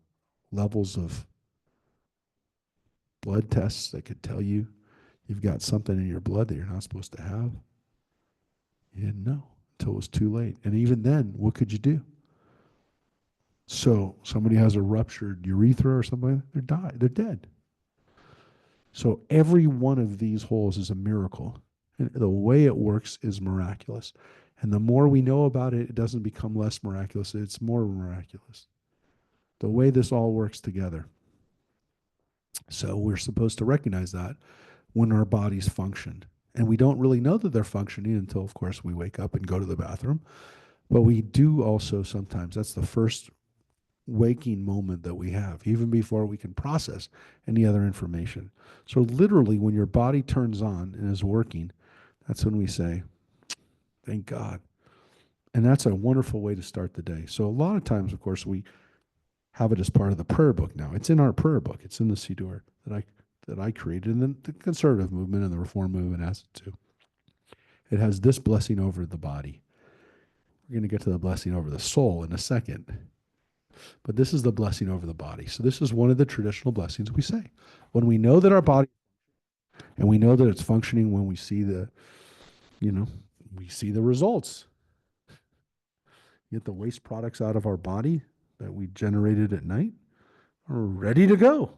levels of blood tests that could tell you you've got something in your blood that you're not supposed to have. You didn't know until it was too late. And even then, what could you do? So somebody has a ruptured urethra or something, they're dead. So every one of these holes is a miracle. And the way it works is miraculous. And the more we know about it, it doesn't become less miraculous. It's more miraculous. The way this all works together. So we're supposed to recognize that when our bodies function. And we don't really know that they're functioning until, of course, we wake up and go to the bathroom. But we do also sometimes, that's the first waking moment that we have, even before we can process any other information. So literally, when your body turns on and is working, that's when we say, thank God. And that's a wonderful way to start the day. So a lot of times, of course, we have it as part of the prayer book now. It's in our prayer book. It's in the Siddur that I created, and then the conservative movement and the reform movement has it too. It has this blessing over the body. We're going to get to the blessing over the soul in a second. But this is the blessing over the body. So this is one of the traditional blessings we say. When we know that our body, and we know that it's functioning when we see we see the results. Get the waste products out of our body that we generated at night are ready to go.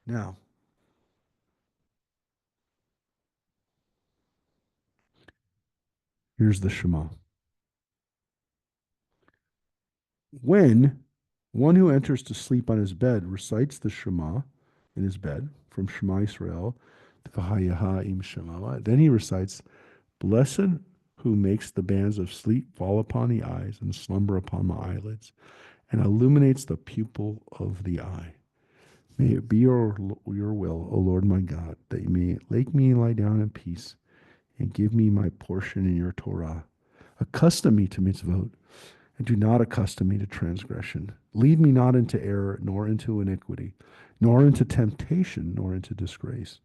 Now, Here's the Shema. When one who enters to sleep on his bed recites the Shema in his bed, from Shema Israel to V'hayaha im Shema, then he recites, Blessed who makes the bands of sleep fall upon the eyes and slumber upon my eyelids, and illuminates the pupil of the eye. May it be your will, O Lord my God, that you may make me lie down in peace and give me my portion in your Torah. Accustom me to mitzvot, and do not accustom me to transgression. Lead me not into error, nor into iniquity, nor into temptation, nor into disgrace.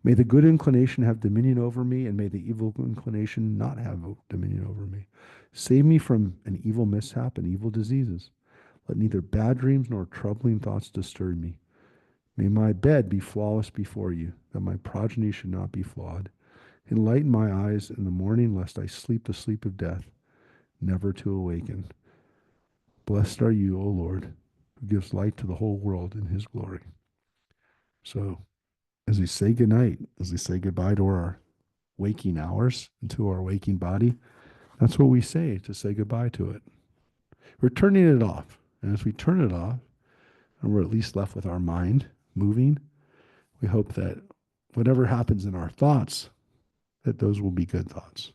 May the good inclination have dominion over me, and may the evil inclination not have dominion over me. Save me from an evil mishap and evil diseases. Let neither bad dreams nor troubling thoughts disturb me. May my bed be flawless before you, that my progeny should not be flawed. Enlighten my eyes in the morning, lest I sleep the sleep of death, never to awaken. Blessed are you, O Lord, who gives light to the whole world in his glory. So, as we say goodnight, as we say goodbye to our waking hours and to our waking body, that's what we say to say goodbye to it. We're turning it off. And as we turn it off, and we're at least left with our mind moving, we hope that whatever happens in our thoughts, that those will be good thoughts.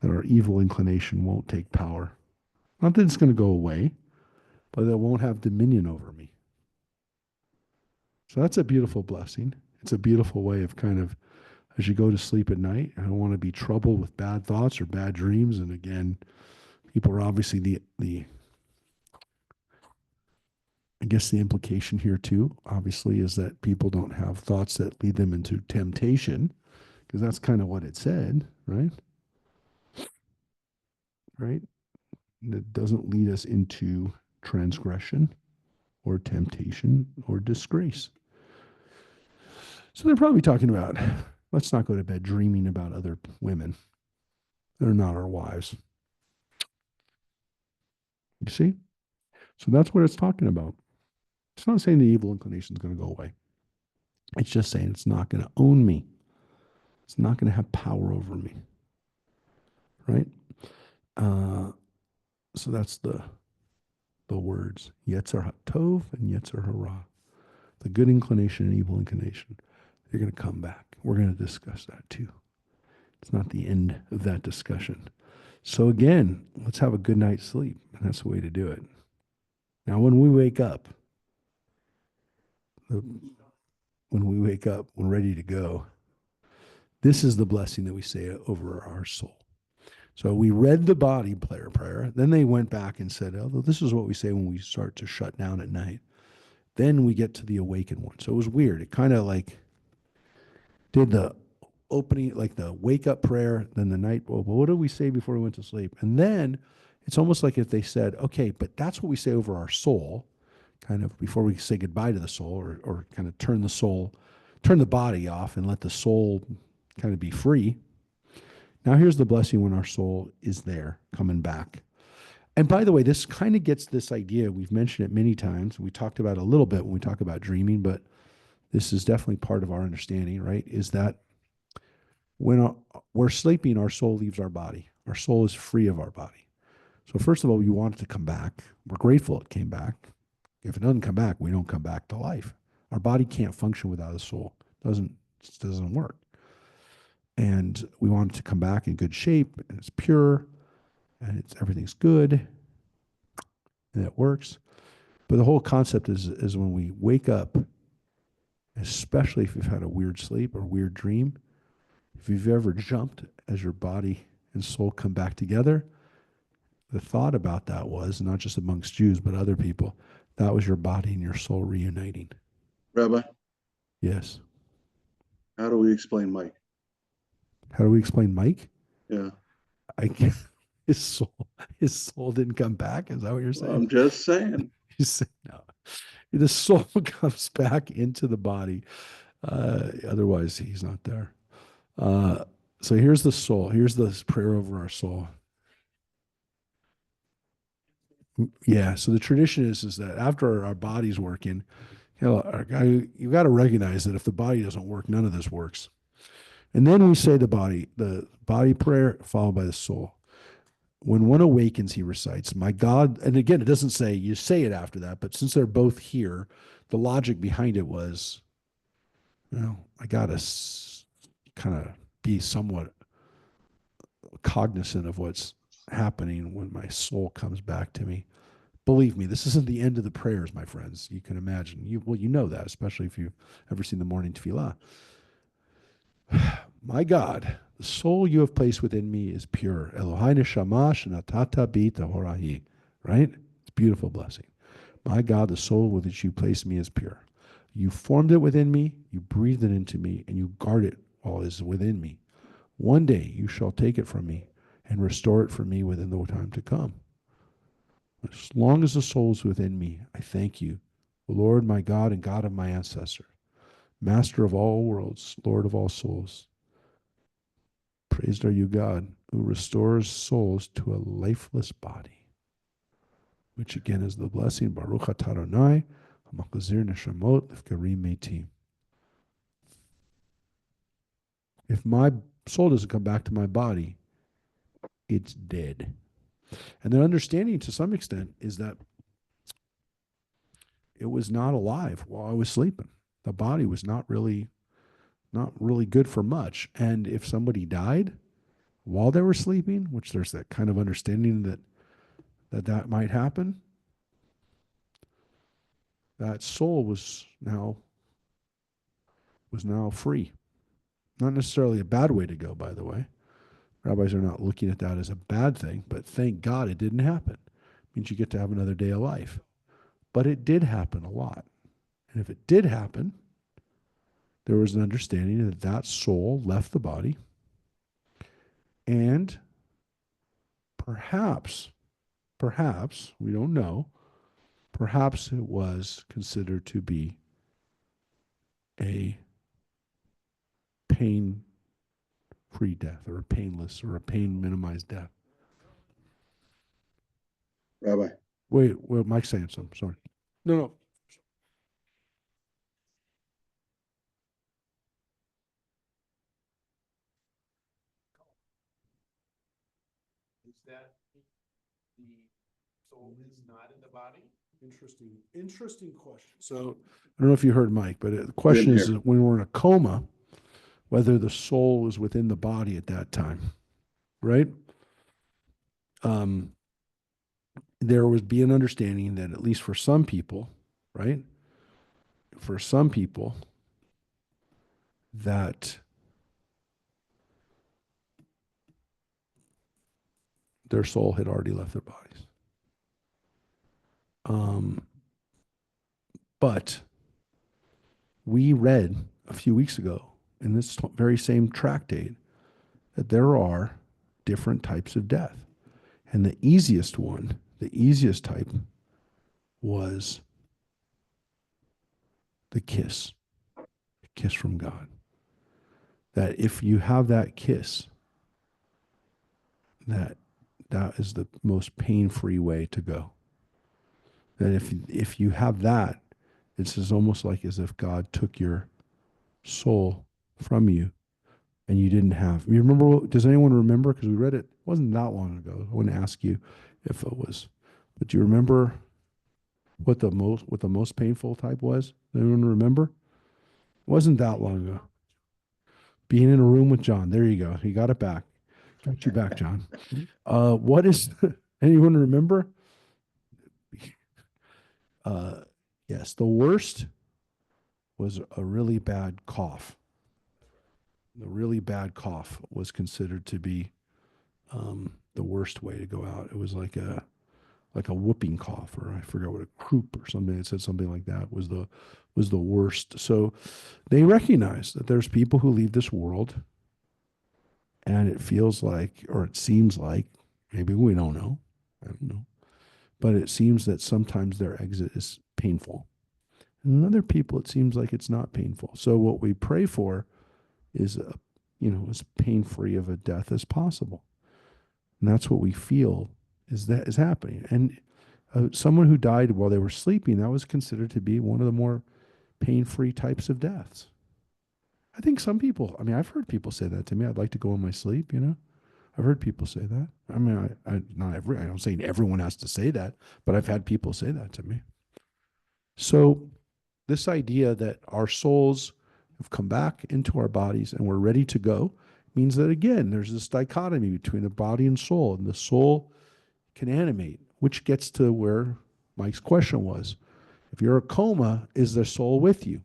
That our evil inclination won't take power. Not that it's going to go away, but that it won't have dominion over me. So that's a beautiful blessing. It's a beautiful way of kind of, as you go to sleep at night, I don't want to be troubled with bad thoughts or bad dreams. And again, people are obviously I guess the implication here too, obviously, is that people don't have thoughts that lead them into temptation, because that's kind of what it said, right? Right? That doesn't lead us into transgression or temptation or disgrace. So they're probably talking about, let's not go to bed dreaming about other women. They're not our wives. You see? So that's what it's talking about. It's not saying the evil inclination is going to go away. It's just saying it's not going to own me. It's not going to have power over me. Right? So that's the words. Yetzer HaTov and Yetzer Hara. The good inclination and evil inclination. They're going to come back. We're going to discuss that too. It's not the end of that discussion. So again, let's have a good night's sleep. And that's the way to do it. Now, when we wake up, we're ready to go. This is the blessing that we say over our soul. So we read the body prayer. Then they went back and said, oh, this is what we say when we start to shut down at night. Then we get to the awakened one. So it was weird. It kind of like did the opening, like the wake up prayer, then the night. Well, what did we say before we went to sleep? And then it's almost like if they said, okay, but that's what we say over our soul, kind of before we say goodbye to the soul, or kind of turn the body off and let the soul kind of be free. Now here's the blessing when our soul is there, coming back. And by the way, this kind of gets this idea. We've mentioned it many times. We talked about it a little bit when we talk about dreaming, but this is definitely part of our understanding, right? Is that when we're sleeping, our soul leaves our body. Our soul is free of our body. So first of all, we want it to come back. We're grateful it came back. If it doesn't come back, we don't come back to life. Our body can't function without a soul. It doesn't work. And we want it to come back in good shape, and it's pure, and everything's good, and it works. But the whole concept is when we wake up, especially if you've had a weird sleep or weird dream, if you've ever jumped as your body and soul come back together, the thought about that was, not just amongst Jews, but other people, that was your body and your soul reuniting. Rabbi, Yes. how do we explain Mike? How do we explain Mike? Yeah. His soul didn't come back. Is that what you're saying? I'm just saying. You say no. The soul comes back into the body. Otherwise, he's not there. So here's the soul. Here's the prayer over our soul. Yeah. So the tradition is that after our body's working, you got to recognize that if the body doesn't work, none of this works. And then we say the body prayer followed by the soul. When one awakens, he recites, "My God," and again, it doesn't say you say it after that, but since they're both here, the logic behind it was, I got to kind of be somewhat cognizant of what's happening when my soul comes back to me. Believe me, this isn't the end of the prayers, my friends. You can imagine. You know that, especially if you've ever seen the morning tefillah. My God, the soul you have placed within me is pure. Elohai neshama shenatata bi tahorahi. Right? It's a beautiful blessing. My God, the soul with which you placed me is pure. You formed it within me, you breathed it into me, and you guard it while it is within me. One day you shall take it from me and restore it for me within the time to come. As long as the soul is within me, I thank you, Lord, my God and God of my ancestors, Master of all worlds, Lord of all souls. Praised are you, God, who restores souls to a lifeless body, which again is the blessing, Baruch atah Adonai, hamachazir neshamot lifkarim metim. If my soul doesn't come back to my body, it's dead. And the understanding to some extent is that it was not alive while I was sleeping. The body was not really good for much. And if somebody died while they were sleeping, which there's that kind of understanding that might happen, that soul was now free. Not necessarily a bad way to go, by the way. Rabbis are not looking at that as a bad thing, but thank God it didn't happen. It means you get to have another day of life. But it did happen a lot. And if it did happen, there was an understanding that that soul left the body, and perhaps, we don't know, perhaps it was considered to be a pain-free death, or a painless, or a pain-minimized death. Rabbi. Wait, Mike's saying something. Sorry. No. Is that the soul is not in the body? Interesting question. So I don't know if you heard Mike, but the question is, when we're in a coma, whether the soul is within the body at that time, right? There would be an understanding that at least for some people, right? For some people, that their soul had already left their bodies. But we read a few weeks ago in this very same tractate that there are different types of death. And the easiest type was the kiss from God. That if you have that kiss, that is the most pain-free way to go. That if you have that, it's almost like as if God took your soul from you and you didn't have. You remember? Does anyone remember? Because we read it. It wasn't that long ago. I wouldn't ask you if it was, but do you remember what the most painful type was? Anyone remember? It wasn't that long ago. Being in a room with John. There you go. He got it back. Got you back, John. What is? Anyone remember? Yes, the worst was a really bad cough. The really bad cough was considered to be the worst way to go out. It was like a whooping cough, or I forgot what, a croup or something. It said something like that was the worst. So they recognize that there's people who leave this world, and it feels like, or it seems like, maybe we don't know, I don't know, but it seems that sometimes their exit is painful. And other people, it seems like it's not painful. So what we pray for is, as pain-free of a death as possible. And that's what we feel is happening. And someone who died while they were sleeping, that was considered to be one of the more pain-free types of deaths. I think some people, I mean, I've heard people say that to me. I'd like to go in my sleep, you know? I've heard people say that. I mean, I don't say everyone has to say that, but I've had people say that to me. So this idea that our souls have come back into our bodies and we're ready to go means that, again, there's this dichotomy between the body and soul, and the soul can animate, which gets to where Mike's question was. If you're a coma, is the soul with you?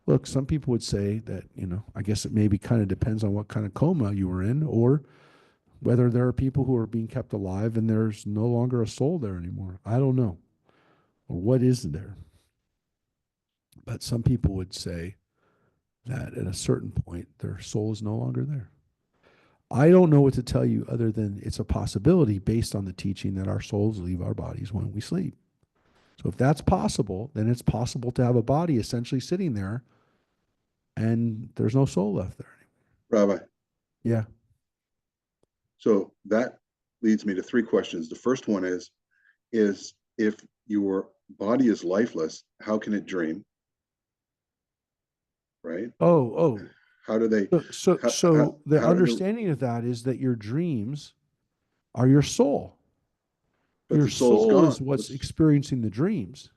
Look, some people would say that, you know, I guess it maybe kind of depends on what kind of coma you were in, or whether there are people who are being kept alive and there's no longer a soul there anymore. I don't know. Or what is there? But some people would say that at a certain point, their soul is no longer there. I don't know what to tell you other than it's a possibility based on the teaching that our souls leave our bodies when we sleep. So if that's possible, then it's possible to have a body essentially sitting there and there's no soul left there anymore. Rabbi, Yeah. so that leads me to three questions. The first one is if your body is lifeless, how can it dream? Right? Oh. How do they? So the how do understanding of that is that your dreams are your soul. but Your the soul's soul is gone. what's experiencing the dreams,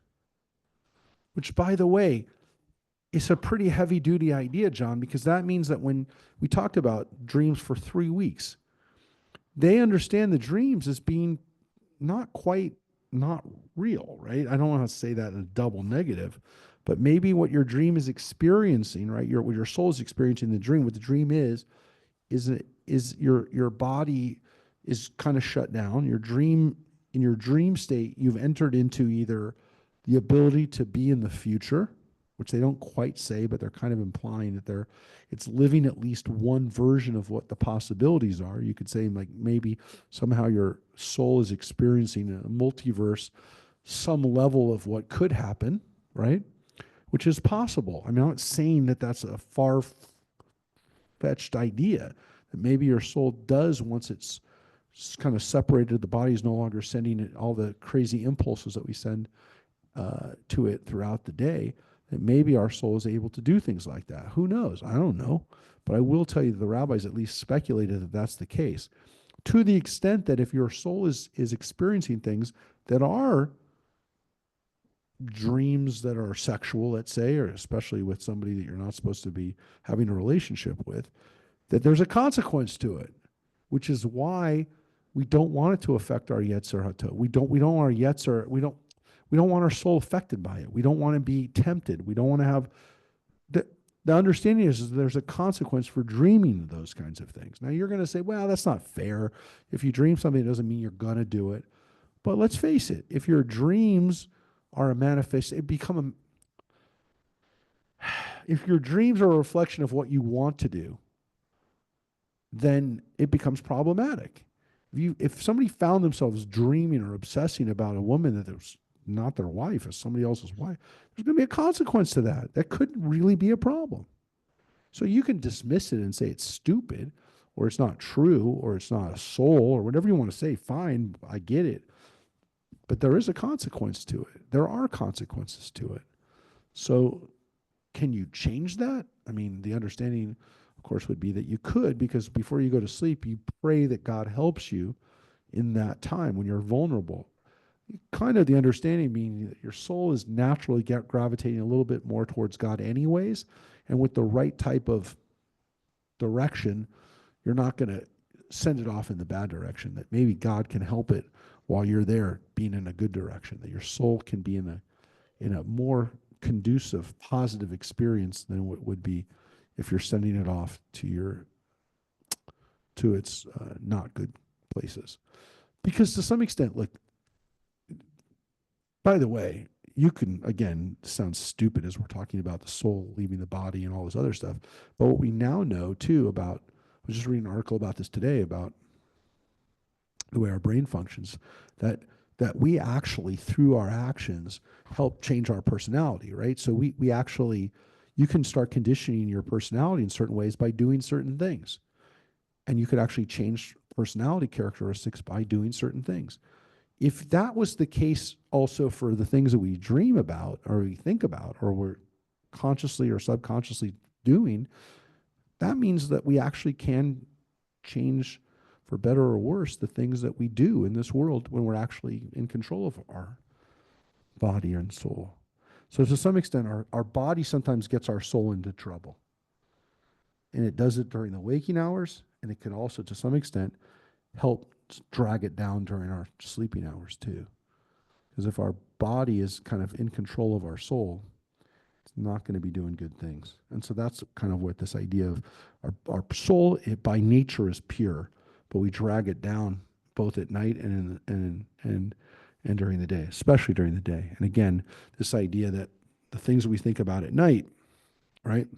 which, by the way, is a pretty heavy duty idea, John, because that means that when we talked about dreams for 3 weeks, they understand the dreams as being not quite not real, right? I don't want to say that in a double negative, but maybe what your dream is experiencing, right? What your soul is experiencing in the dream, what the dream is your body is kind of shut down. In your dream state, you've entered into either the ability to be in the future, which they don't quite say, but they're kind of implying that it's living at least one version of what the possibilities are. You could say, like, maybe somehow your soul is experiencing a multiverse, some level of what could happen, right? Which is possible. I mean, I'm not saying that that's a far-fetched idea, that maybe your soul does, once it's kind of separated, the body is no longer sending it all the crazy impulses that we send to it throughout the day, that maybe our soul is able to do things like that. Who knows? I don't know. But I will tell you that the rabbis at least speculated that that's the case. To the extent that if your soul is experiencing things that are dreams that are sexual, let's say, or especially with somebody that you're not supposed to be having a relationship with, that there's a consequence to it, which is why we don't want it to affect our Yetzer Hata. We don't want our Yetzer, we don't want our soul affected by it. We don't want to be tempted. We don't want to have the understanding is there's a consequence for dreaming those kinds of things. Now you're going to say, well, that's not fair. If you dream something, it doesn't mean you're going to do it. But let's face it, if your dreams are a manifest, if your dreams are a reflection of what you want to do, then it becomes problematic. If somebody found themselves dreaming or obsessing about a woman that was not their wife, as somebody else's wife, there's going to be a consequence to that. That could really be a problem. So you can dismiss it and say it's stupid, or it's not true, or it's not a soul, or whatever you want to say. Fine, I get it. But there is a consequence to it. There are consequences to it. So can you change that? I mean, the understanding, of course, would be that you could, because before you go to sleep, you pray that God helps you in that time when you're vulnerable. Kind of the understanding being that your soul is naturally gravitating a little bit more towards God anyways, and with the right type of direction, you're not going to send it off in the bad direction, that maybe God can help it while you're there being in a good direction, that your soul can be in a more conducive, positive experience than what would be if you're sending it off to its not good places. Because to some extent, look, by the way, you can, again, this sounds stupid as we're talking about the soul leaving the body and all this other stuff, but what we now know too about, I was just reading an article about this today about the way our brain functions, that we actually, through our actions, help change our personality, right? So we actually, you can start conditioning your personality in certain ways by doing certain things. And you could actually change personality characteristics by doing certain things. If that was the case also for the things that we dream about or we think about or we're consciously or subconsciously doing, that means that we actually can change for better or worse the things that we do in this world when we're actually in control of our body and soul. So to some extent, our body sometimes gets our soul into trouble. And it does it during the waking hours, and it can also, to some extent, help drag it down during our sleeping hours too. Because if our body is kind of in control of our soul, it's not going to be doing good things. And so that's kind of what this idea of our soul, it by nature is pure, but we drag it down both at night and during the day, especially during the day. And again, this idea that the things we think about at night, right?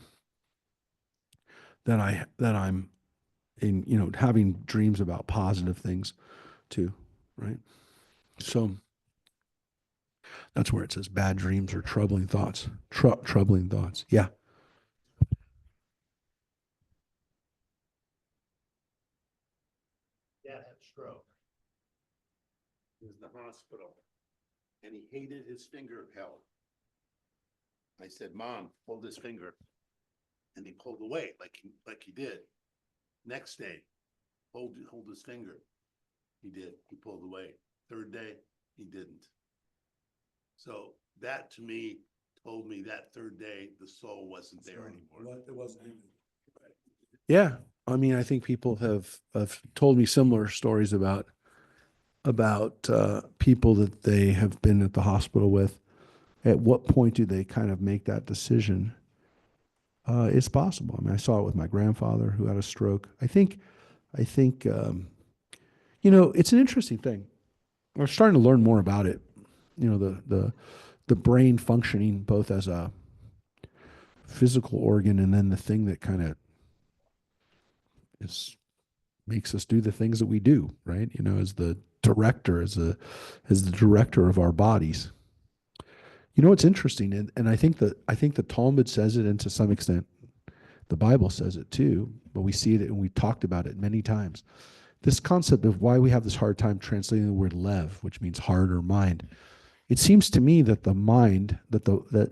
That I'm in, having dreams about positive things too, right? So that's where it says bad dreams or troubling thoughts. Troubling thoughts. Yeah. Dad had a stroke. He was in the hospital and he hated his finger held. I said, Mom, hold his finger. And he pulled away like he did. Next day, hold his finger. He did. He pulled away. Third day, he didn't. So that to me told me that third day the soul wasn't there anymore. It wasn't. Yeah. I mean, I think people have told me similar stories about people that they have been at the hospital with. At what point do they kind of make that decision? It's possible. I mean, I saw it with my grandfather who had a stroke. I think, it's an interesting thing. We're starting to learn more about it. The brain functioning both as a physical organ and then the thing that kind of makes us do the things that we do, right? As the director, as the director of our bodies. It's interesting, and I think the Talmud says it, and to some extent, the Bible says it too. But we see it, and we talked about it many times. This concept of why we have this hard time translating the word lev, which means heart or mind. It seems to me that the mind, that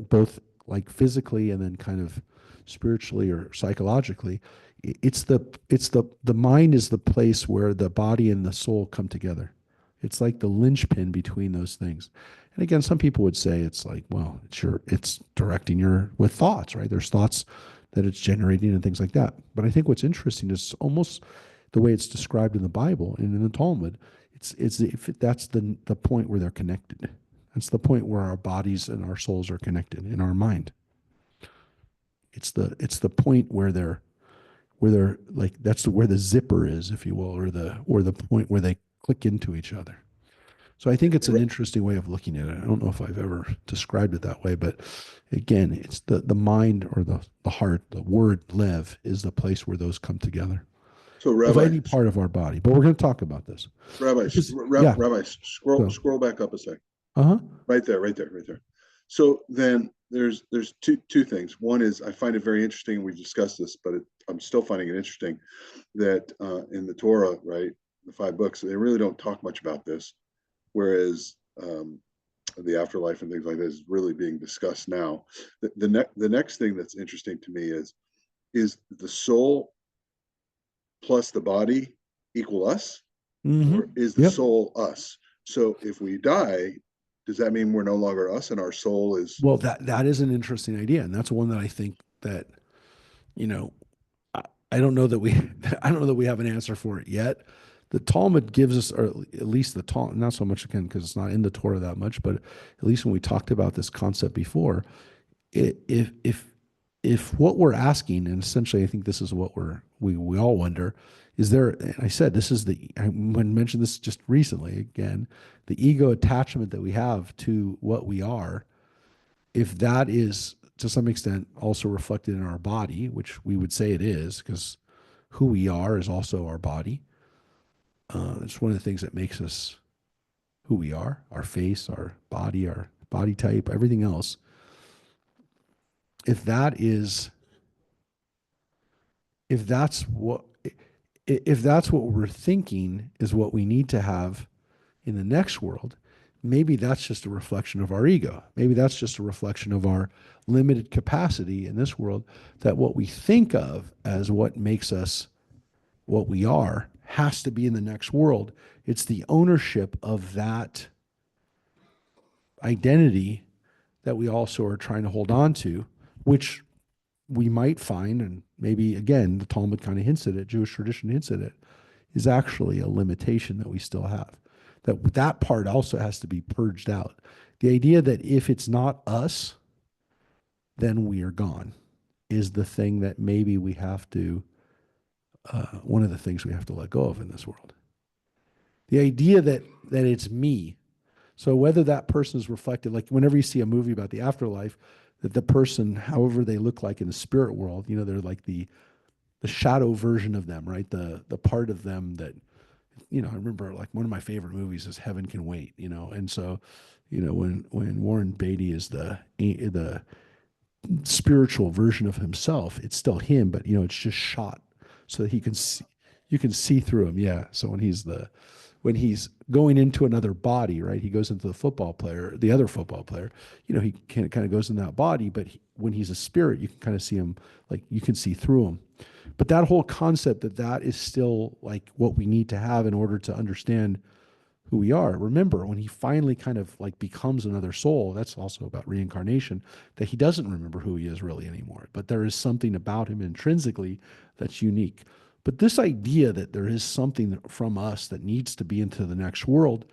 both like physically and then kind of spiritually or psychologically, it's the mind is the place where the body and the soul come together. It's like the linchpin between those things. And again, some people would say it's like, well, it's directing with thoughts, right? There's thoughts that it's generating and things like that. But I think what's interesting is almost the way it's described in the Bible and in the Talmud. That's the point where they're connected. That's the point where our bodies and our souls are connected in our mind. It's the point where they're like, that's where the zipper is, if you will, or the point where they click into each other. So I think it's an interesting way of looking at it. I don't know if I've ever described it that way, but again, it's the mind or the heart, the word lev is the place where those come together. So Of Rabbi, any part of our body. But we're going to talk about this. Rabbi, yeah. Rabbi, scroll back up a sec. Uh-huh. Right there. So then there's two things. One is I find it very interesting. We've discussed this, but I'm still finding it interesting that in the Torah, right, the 5 books, they really don't talk much about this, whereas the afterlife and things like this is really being discussed now. The next thing that's interesting to me is the soul plus the body equal us, or is the soul us? So if we die, does that mean we're no longer us and our soul is? Well, that is an interesting idea, and that's one that I think that, I don't know that we have an answer for it yet. The Talmud gives us, or at least the Talmud, not so much again because it's not in the Torah that much, but at least when we talked about this concept before, if what we're asking, and essentially I think this is what we all wonder, is there, and I said I mentioned this just recently again, the ego attachment that we have to what we are, if that is to some extent also reflected in our body, which we would say it is, because who we are is also our body. It's one of the things that makes us who we are, our face, our body type, everything else. If that's what we're thinking is what we need to have in the next world, maybe that's just a reflection of our ego. Maybe that's just a reflection of our limited capacity in this world, that what we think of as what makes us what we are has to be in the next world. It's the ownership of that identity that we also are trying to hold on to, which we might find, and maybe again, the Talmud kind of hints at it, Jewish tradition hints at it, is actually a limitation that we still have. That part also has to be purged out. The idea that if it's not us, then we are gone is the thing that maybe we have to, one of the things we have to let go of in this world. The idea that it's me. So whether that person is reflected, like whenever you see a movie about the afterlife, that the person, however they look like in the spirit world, they're like the shadow version of them, right? The part of them that, I remember like one of my favorite movies is Heaven Can Wait, and so, when Warren Beatty is the spiritual version of himself, it's still him, but it's just shot so that you can see through him. Yeah. So when he's going into another body, right? He goes into the other football player, he kind of goes in that body, but when he's a spirit, you can kind of see him, like you can see through him. But that whole concept that is still like what we need to have in order to understand who we are. Remember, when he finally kind of like becomes another soul, that's also about reincarnation, that he doesn't remember who he is really anymore. But there is something about him intrinsically that's unique. But this idea that there is something from us that needs to be into the next world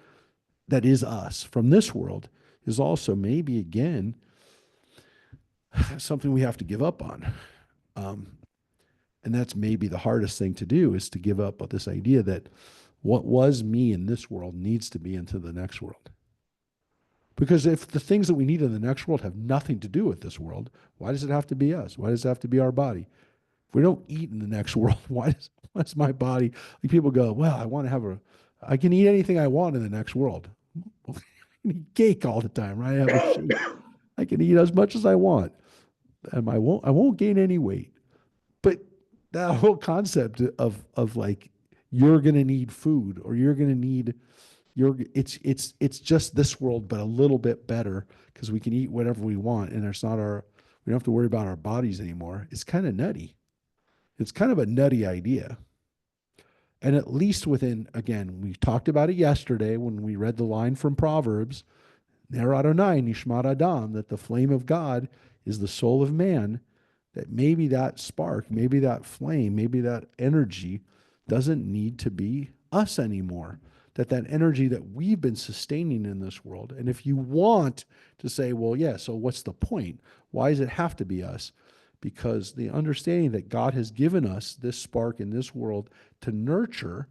that is us from this world is also maybe, again, something we have to give up on. And that's maybe the hardest thing to do, is to give up on this idea that what was me in this world needs to be into the next world. Because if the things that we need in the next world have nothing to do with this world, why does it have to be us? Why does it have to be our body? If we don't eat in the next world, why does my body, like people go, well, I can eat anything I want in the next world. I can eat cake all the time, right? I have a shake. I can eat as much as I want. And I won't gain any weight. But that whole concept of like, you're going to need food, or you're going to need it's just this world, but a little bit better, because we can eat whatever we want, and we don't have to worry about our bodies anymore. It's kind of nutty. It's kind of a nutty idea. And at least again, we talked about it yesterday when we read the line from Proverbs, Ner Adonai Nishmat Adam, that the flame of God is the soul of man, that maybe that spark, maybe that flame, maybe that energy doesn't need to be us anymore. That energy that we've been sustaining in this world. And if you want to say, well, yeah, so what's the point? Why does it have to be us? Because the understanding that God has given us this spark in this world to nurture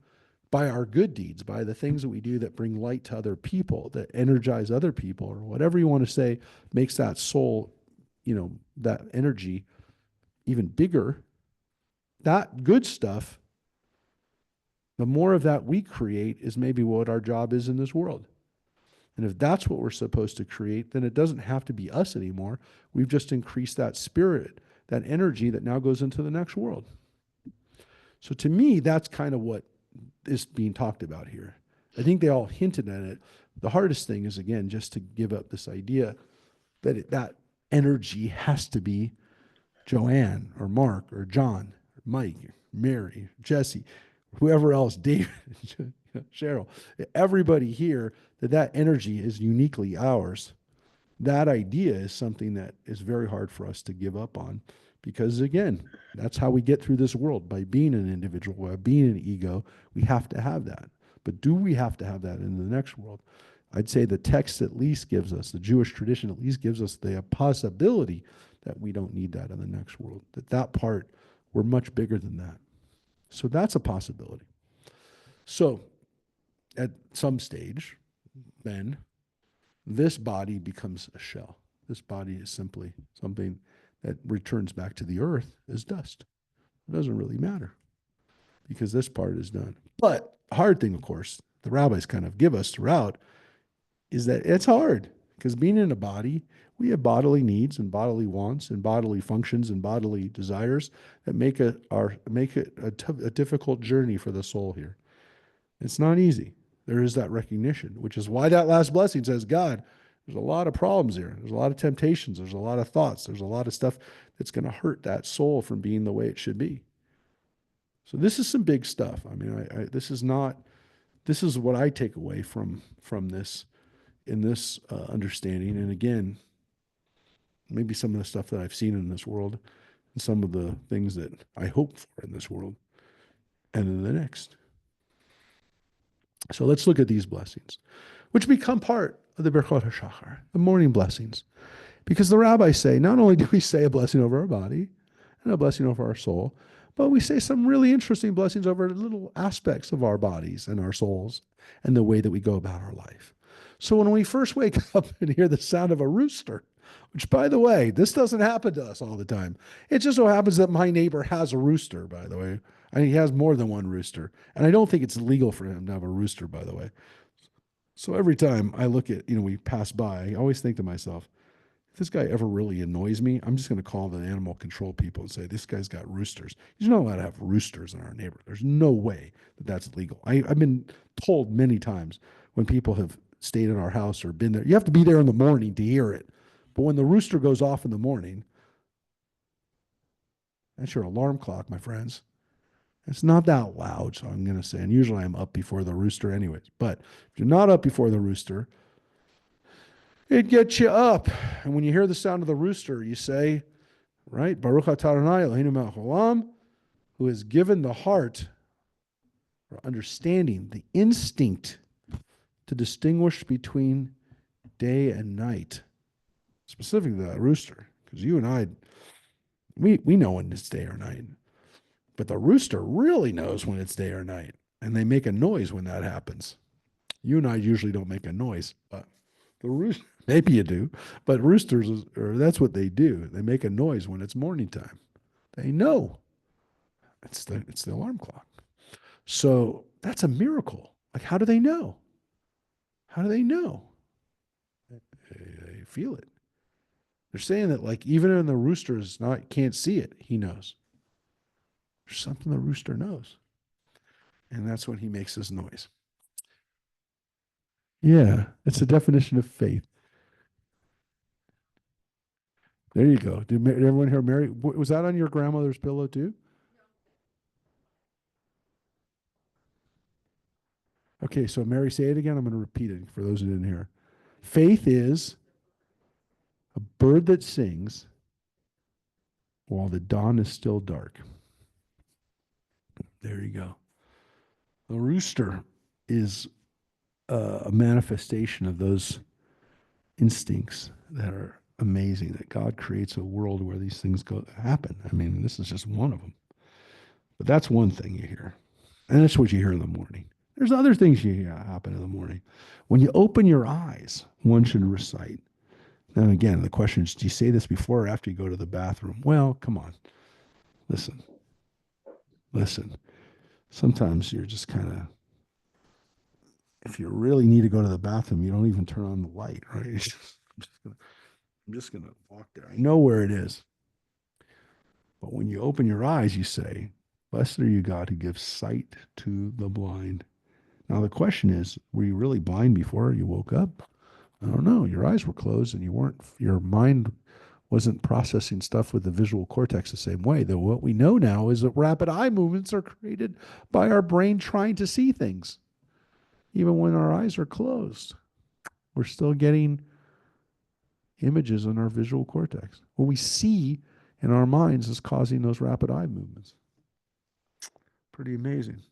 by our good deeds, by the things that we do that bring light to other people, that energize other people, or whatever you want to say, makes that soul, that energy even bigger. That good stuff, the more of that we create, is maybe what our job is in this world. And if that's what we're supposed to create, then it doesn't have to be us anymore. We've just increased that spirit, that energy that now goes into the next world. So to me, that's kind of what is being talked about here. I think they all hinted at it. The hardest thing is, again, just to give up this idea that that energy has to be Joanne or Mark or John, or Mike, or Mary, Jesse, whoever else, David, Cheryl, everybody here, that energy is uniquely ours. That idea is something that is very hard for us to give up on, because again, that's how we get through this world, by being an individual, by being an ego. We have to have that. But do we have to have that in the next world? I'd say the text at least gives us, the Jewish tradition at least gives us the possibility that we don't need that in the next world, that part, we're much bigger than that. So that's a possibility. So at some stage, then, this body becomes a shell. This body is simply something that returns back to the earth as dust. It doesn't really matter, because this part is done. But the hard thing, of course, the rabbis kind of give us throughout, is that it's hard, because being in a body, we have bodily needs and bodily wants and bodily functions and bodily desires that make it a difficult journey for the soul here. It's not easy. There is that recognition, which is why that last blessing says, God, There's a lot of problems here. There's a lot of temptations. There's a lot of thoughts. There's a lot of stuff that's going to hurt that soul from being the way it should be. So this is some big stuff. I mean, this is not, this is what I take away from this in this understanding. And again, maybe some of the stuff that I've seen in this world and some of the things that I hope for in this world and in the next. So let's look at these blessings, which become part of the Berachot HaShachar, the morning blessings. Because the rabbis say, not only do we say a blessing over our body and a blessing over our soul, but we say some really interesting blessings over little aspects of our bodies and our souls and the way that we go about our life. So when we first wake up and hear the sound of a rooster, which, by the way, this doesn't happen to us all the time. It just so happens that my neighbor has a rooster, by the way. I mean, he has more than one rooster. And I don't think it's legal for him to have a rooster, by the way. So every time I look at, we pass by, I always think to myself, if this guy ever really annoys me, I'm just going to call the animal control people and say, this guy's got roosters. He's not allowed to have roosters in our neighborhood. There's no way that that's legal. I've been told many times when people have stayed in our house or been there, you have to be there in the morning to hear it. But when the rooster goes off in the morning, that's your alarm clock, my friends. It's not that loud, so I'm going to say, and usually I'm up before the rooster anyways. But if you're not up before the rooster, it gets you up. And when you hear the sound of the rooster, you say, right, Baruch atah Adonai Eloheinu melech haolam, who has given the heart, or understanding, the instinct to distinguish between day and night. Specifically that rooster, because you and I, we know when it's day or night. But the rooster really knows when it's day or night. And they make a noise when that happens. You and I usually don't make a noise, but the rooster, maybe you do, but roosters, that's what they do. They make a noise when it's morning time. They know. It's the alarm clock. So that's a miracle. Like, how do they know? How do they know? They feel it. They're saying that, like, even when the rooster can't see it, he knows. There's something the rooster knows. And that's when he makes his noise. Yeah, it's a definition of faith. There you go. Did everyone hear Mary? Was that on your grandmother's pillow too? Okay, so Mary, say it again. I'm going to repeat it for those who didn't hear. Faith is a bird that sings while the dawn is still dark. There you go. The rooster is a manifestation of those instincts that are amazing, that God creates a world where these things happen. I mean, this is just one of them. But that's one thing you hear. And that's what you hear in the morning. There's other things you hear happen in the morning. When you open your eyes, one should recite. Now, again, the question is, do you say this before or after you go to the bathroom? Well, come on. Listen. Sometimes you're just kind of, if you really need to go to the bathroom, you don't even turn on the light, right? I'm just gonna walk there. I know where it is. But when you open your eyes, you say, blessed are you, God, who gives sight to the blind. Now, the question is, were you really blind before you woke up? I don't know. Your eyes were closed and your mind wasn't processing stuff with the visual cortex the same way. Though what we know now is that rapid eye movements are created by our brain trying to see things. Even when our eyes are closed, we're still getting images in our visual cortex. What we see in our minds is causing those rapid eye movements. Pretty amazing,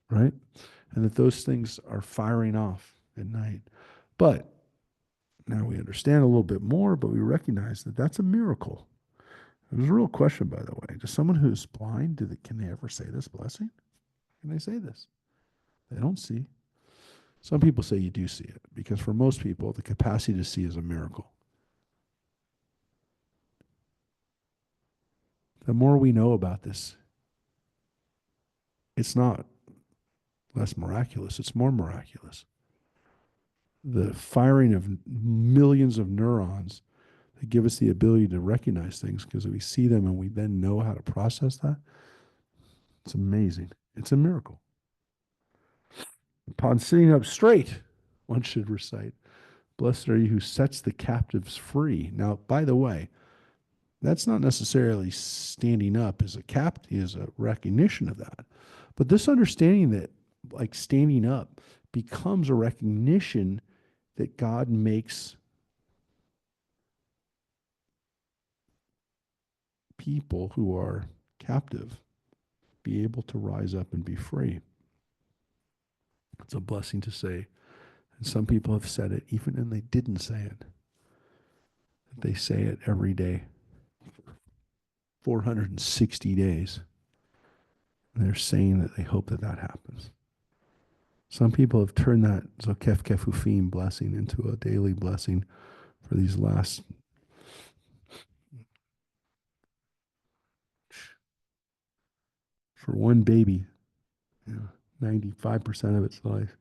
right? And that those things are firing off at night. But now we understand a little bit more, but we recognize that that's a miracle. There's a real question, by the way. Does someone who's blind, can they ever say this blessing? Can they say this? They don't see. Some people say you do see it, because for most people, the capacity to see is a miracle. The more we know about this, it's not less miraculous, it's more miraculous. The firing of millions of neurons that give us the ability to recognize things because we see them and we then know how to process that. It's amazing. It's a miracle. Upon sitting up straight, one should recite, Blessed are you who sets the captives free. Now, by the way, that's not necessarily standing up as a captive, is a recognition of that. But this understanding that like standing up becomes a recognition that God makes people who are captive be able to rise up and be free. It's a blessing to say. And some people have said it even when they didn't say it. They say it every day, 460 days. And they're saying that they hope that that happens. Some people have turned that Zokef Kefufim blessing into a daily blessing for these last for one baby, 95% of its life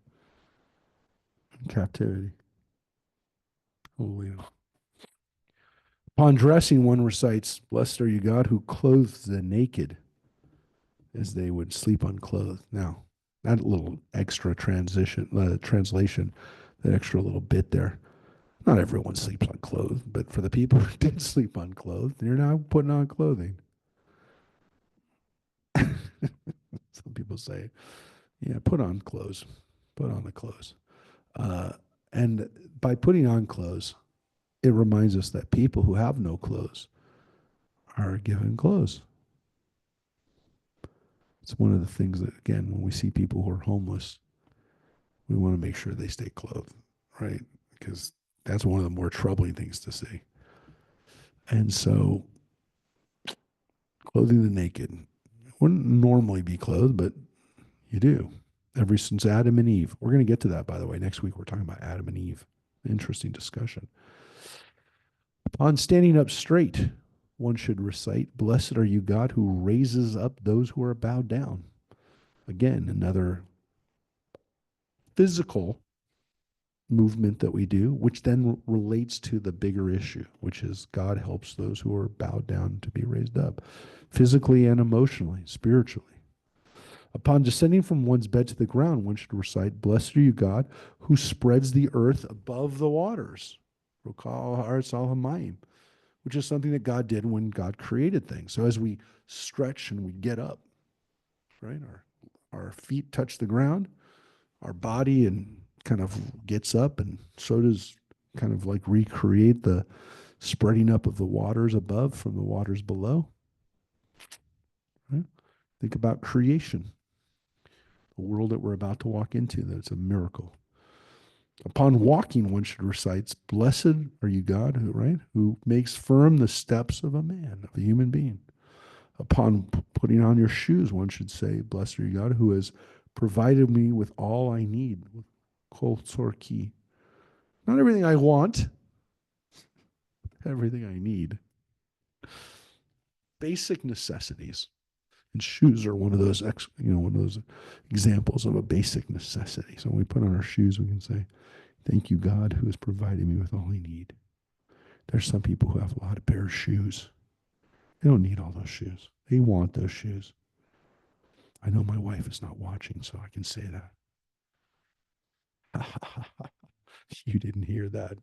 in captivity. Holy. Upon dressing, one recites, "Blessed are you, God, who clothes the naked as they would sleep unclothed." Now, that little extra translation, that extra little bit there. Not everyone sleeps unclothed, but for the people who did sleep unclothed, you're now putting on clothing. Some people say, yeah, put on clothes, put on the clothes. And by putting on clothes, it reminds us that people who have no clothes are given clothes. It's one of the things that, again, when we see people who are homeless, we want to make sure they stay clothed, right? Because that's one of the more troubling things to see. And so, clothing the naked wouldn't normally be clothed, but you do. Ever since Adam and Eve. We're going to get to that, by the way. Next week, we're talking about Adam and Eve. Interesting discussion. Upon standing up straight, one should recite, "Blessed are you, God, who raises up those who are bowed down." Again, another physical movement that we do, which then relates to the bigger issue, which is God helps those who are bowed down to be raised up, physically and emotionally, spiritually. Upon descending from one's bed to the ground, one should recite, "Blessed are you, God, who spreads the earth above the waters," which is something that God did when God created things. So as we stretch and we get up, right, our feet touch the ground, our body and kind of gets up, and so does kind of like recreate the spreading up of the waters above from the waters below. Right? Think about creation. The world that we're about to walk into, that it's a miracle. Upon walking, one should recite, "Blessed are you, God, who makes firm the steps of a man, of a human being." Upon putting on your shoes, one should say, "Blessed are you, God, who has provided me with all I need." Kol tzorki. Not everything I want, everything I need. Basic necessities. And shoes are one of those, one of those examples of a basic necessity. So when we put on our shoes, we can say, "Thank you, God, who has provided me with all I need." There's some people who have a lot of pair of shoes. They don't need all those shoes. They want those shoes. I know my wife is not watching, so I can say that. You didn't hear that.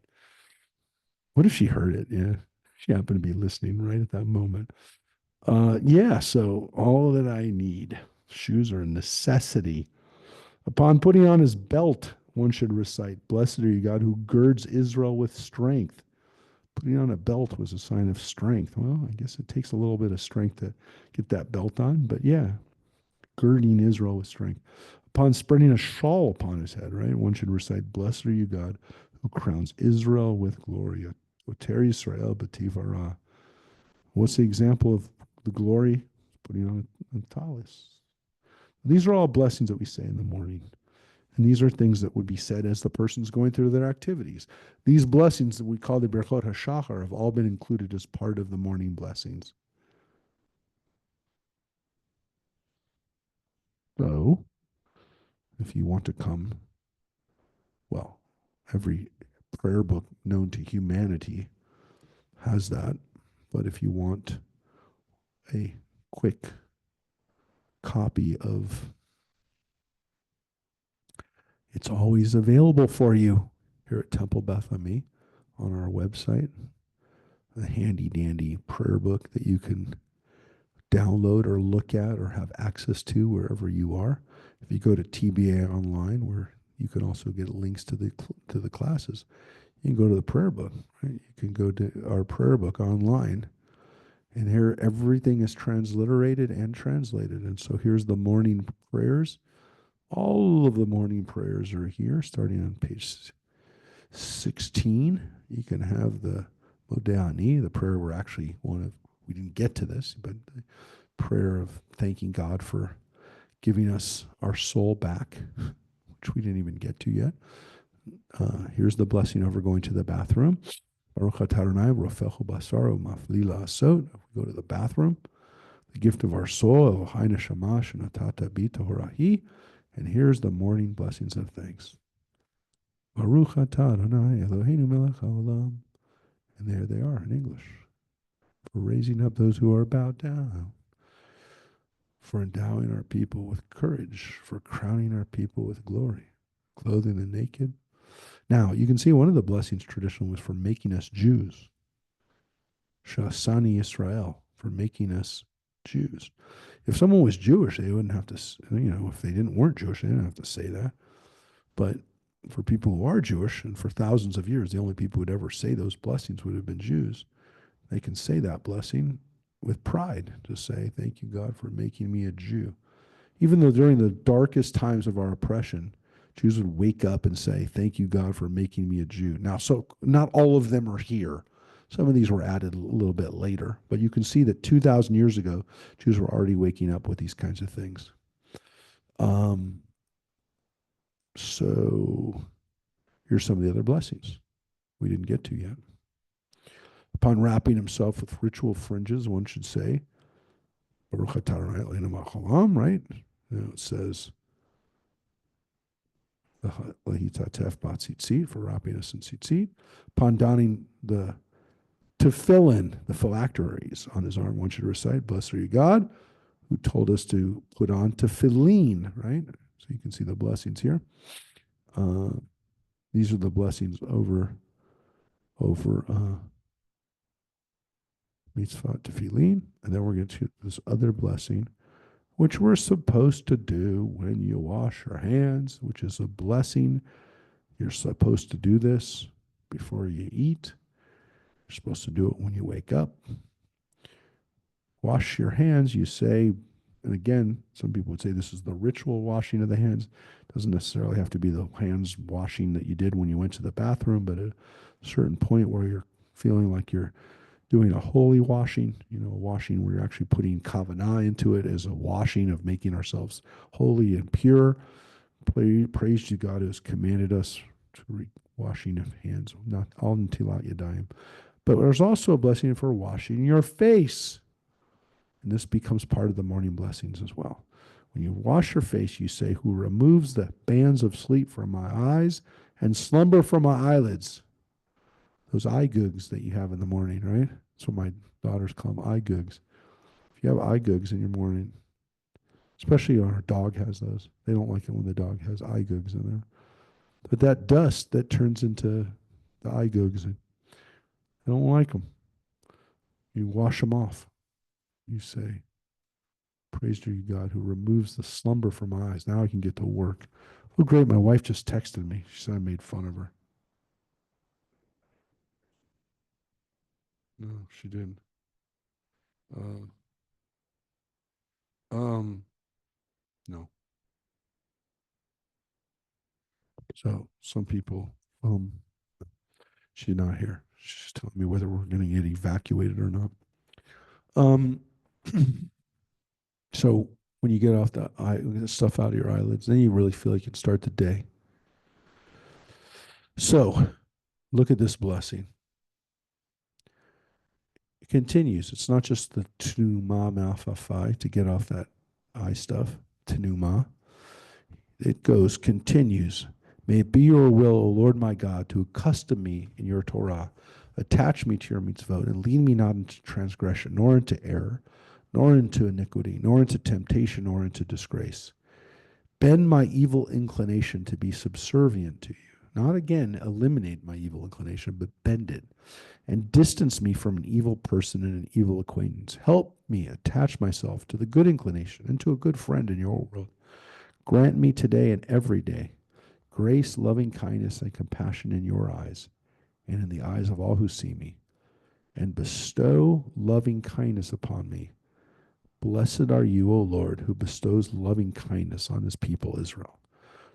What if she heard it? Yeah. She happened to be listening right at that moment. Yeah, so all that I need. Shoes are a necessity. Upon putting on his belt, one should recite, "Blessed are you, God, who girds Israel with strength." Putting on a belt was a sign of strength. Well, I guess it takes a little bit of strength to get that belt on, but yeah, girding Israel with strength. Upon spreading a shawl upon his head, right, one should recite, "Blessed are you, God, who crowns Israel with glory." Oter Yisrael b'tivara. What's the example of the glory? Putting on a talis. These are all blessings that we say in the morning. And these are things that would be said as the person's going through their activities. These blessings that we call the Berachot HaShachar have all been included as part of the morning blessings. So, if you want to come, well, every prayer book known to humanity has that. But if you want a quick copy of, it's always available for you. here at Temple Beth on our website, a handy dandy prayer book that you can download or look at or have access to wherever you are. If you go to TBA online, where you can also get links to the classes, you can go to the prayer book. Right? You can go to our prayer book online, and here everything is transliterated and translated. And so here's the morning prayers. All of the morning prayers are here, starting on page 16. You can have the Modeh, the prayer we didn't get to this, but the prayer of thanking God for giving us our soul back, which we didn't even get to yet. Here's the blessing over going to the bathroom. Baruch atah Adonai rofechu basaro maflila asot. We go to the bathroom. The gift of our soul, Elohai neshama shenatata bi torahi. And here's the morning blessings of thanks. Baruch atah Adonai Eloheinu melech haolam. And there they are in English. For raising up those who are bowed down, for endowing our people with courage, for crowning our people with glory, clothing the naked. Now, you can see one of the blessings traditionally was for making us Jews. Shasani Israel, for making us Jews. If someone was Jewish, they wouldn't have to, if they weren't Jewish, they didn't have to say that. But for people who are Jewish, and for thousands of years, the only people who would ever say those blessings would have been Jews. They can say that blessing with pride, to say, thank you, God, for making me a Jew. Even though during the darkest times of our oppression, Jews would wake up and say, thank you, God, for making me a Jew. Now, so not all of them are here. Some of these were added a little bit later, but you can see that 2,000 years ago, Jews were already waking up with these kinds of things. So here's some of the other blessings we didn't get to yet. Upon wrapping himself with ritual fringes, one should say, Baruch atah Adonai Eloheinu melech haolam, right? It says, Lehitatef batzitzit, for wrapping us in tzitzit. Upon donning the tefillin, the phylacteries on his arm, one should recite, blessed are you, God, who told us to put on tefillin, right? So you can see the blessings here. These are the blessings over mitzvah tefillin, and then we're going to this other blessing, which we're supposed to do when you wash your hands, which is a blessing. You're supposed to do this before you eat. You're supposed to do it when you wake up. Wash your hands, you say, and again, some people would say this is the ritual washing of the hands. It doesn't necessarily have to be the hands washing that you did when you went to the bathroom, but at a certain point where you're feeling like you're doing a holy washing, a washing where you're actually putting kavanah into it as a washing of making ourselves holy and pure. Praise to God who has commanded us to washing of hands, not all netilat yadayim. But there's also a blessing for washing your face. And this becomes part of the morning blessings as well. When you wash your face, you say, who removes the bands of sleep from my eyes and slumber from my eyelids. Those eye googs that you have in the morning, right? That's what my daughters call them, eye googs. If you have eye googs in your morning, especially when our dog has those, they don't like it when the dog has eye googs in there. But that dust that turns into the eye googs, they don't like them. You wash them off. You say, praise to you, God, who removes the slumber from my eyes. Now I can get to work. Oh, great. My wife just texted me. She said I made fun of her. No, she didn't. No. So some people, she's not here. She's telling me whether we're going to get evacuated or not. So when you get off the stuff out of your eyelids, then you really feel like you can start the day. So look at this blessing. It continues. It's not just the tenuma malfafai to get off that eye stuff, tenuma. It continues. May it be your will, O Lord my God, to accustom me in your Torah, attach me to your mitzvot, and lead me not into transgression, nor into error, nor into iniquity, nor into temptation, nor into disgrace. Bend my evil inclination to be subservient to you. Not again eliminate my evil inclination, but bend it and distance me from an evil person and an evil acquaintance. Help me attach myself to the good inclination and to a good friend in your world. Grant me today and every day grace, loving kindness, and compassion in your eyes and in the eyes of all who see me, and bestow loving kindness upon me. Blessed are you, O Lord, who bestows loving kindness on his people Israel.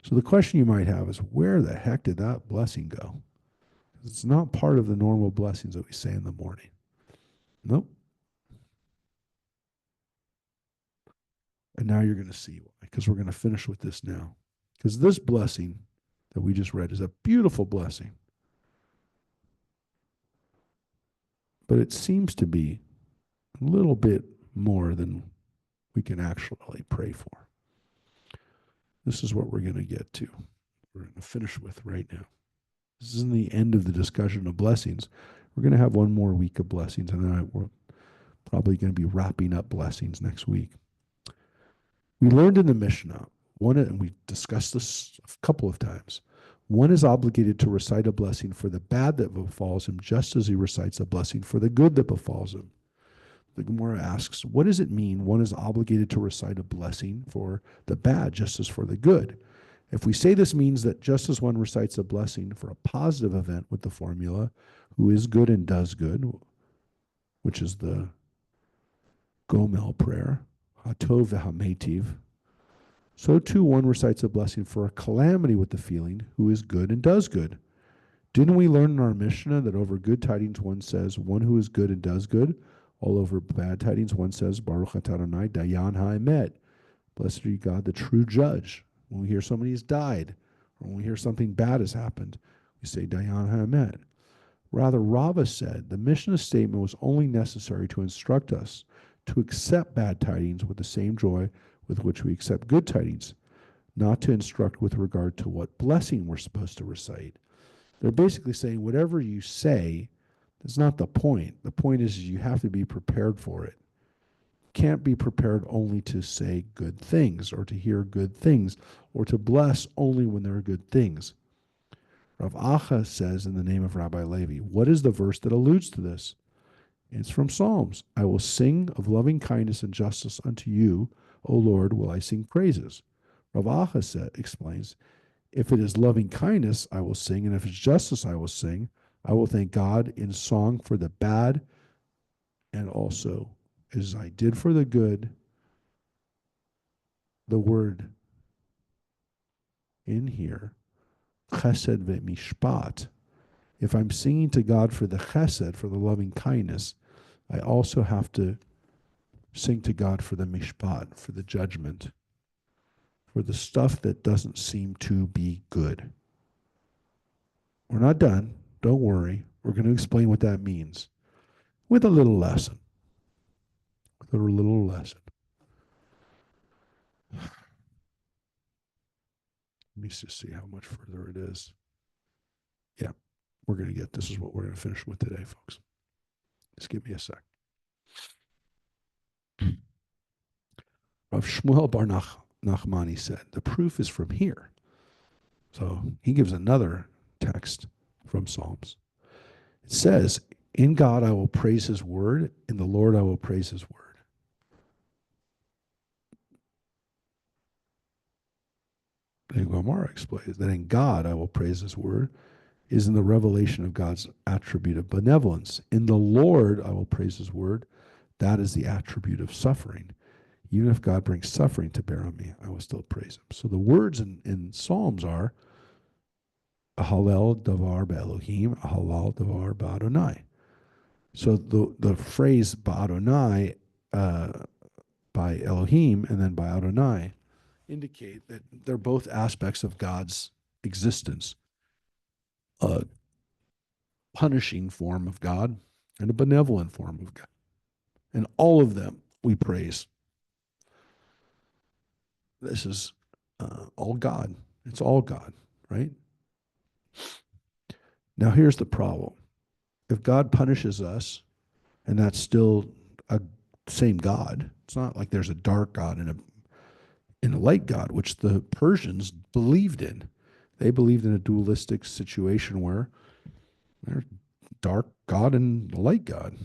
So the question you might have is, where the heck did that blessing go? It's not part of the normal blessings that we say in the morning. Nope. And now you're going to see why, because we're going to finish with this now. Because this blessing that we just read is a beautiful blessing. But it seems to be a little bit more than we can actually pray for. This is what we're going to get to. We're going to finish with right now. This isn't the end of the discussion of blessings. We're going to have one more week of blessings, and then we're probably going to be wrapping up blessings next week. We learned in the Mishnah, and we discussed this a couple of times, one is obligated to recite a blessing for the bad that befalls him, just as he recites a blessing for the good that befalls him. The Gemara asks, what does it mean one is obligated to recite a blessing for the bad, just as for the good? If we say this means that just as one recites a blessing for a positive event with the formula, who is good and does good, which is the Gomel prayer, Hatov v'hametiv, so too one recites a blessing for a calamity with the feeling, who is good and does good. Didn't we learn in our Mishnah that over good tidings one says, one who is good and does good? All over bad tidings one says, Baruch atah Adonai dayan ha'emet. Blessed are you, God, the true judge. When we hear somebody has died, or when we hear something bad has happened, we say dayan ha'emet. Rather, Rava said the Mishnah statement was only necessary to instruct us to accept bad tidings with the same joy with which we accept good tidings, not to instruct with regard to what blessing we're supposed to recite. They're basically saying whatever you say, that's not the point. The point is you have to be prepared for it. You can't be prepared only to say good things or to hear good things or to bless only when there are good things. Rav Acha says in the name of Rabbi Levi, what is the verse that alludes to this? It's from Psalms. I will sing of loving kindness and justice unto you, O Lord, will I sing praises. Rav Acha explains, if it is loving kindness, I will sing, and if it's justice, I will sing. I will thank God in song for the bad, and also, as I did for the good, the word in here, chesed ve'mishpat. If I'm singing to God for the chesed, for the loving kindness, I also have to sing to God for the mishpat, for the judgment, for the stuff that doesn't seem to be good. We're not done. Don't worry. We're going to explain what that means with a little lesson. With a little lesson. Let me just see how much further it is. Yeah, we're going to get, this is what we're going to finish with today, folks. Just give me a sec. Rav Shmuel Bar Nachmani said, the proof is from here. So he gives another text from Psalms. It says, in God I will praise his word, in the Lord I will praise his word. The Gemara explains that in God I will praise his word is in the revelation of God's attribute of benevolence. In the Lord I will praise his word. That is the attribute of suffering. Even if God brings suffering to bear on me, I will still praise him. So the words in Psalms are Ahalel davar be'Elohim, Ahalel davar ba'Adonai. So the phrase ba'Adonai, by Elohim, and then by Adonai, indicate that they're both aspects of God's existence. A punishing form of God and a benevolent form of God. And all of them we praise. This is all God. It's all God, right? Now here's the problem. If God punishes us, and that's still a same God, it's not like there's a dark God and a light God, which the Persians believed in. They believed in a dualistic situation where there's dark God and light God.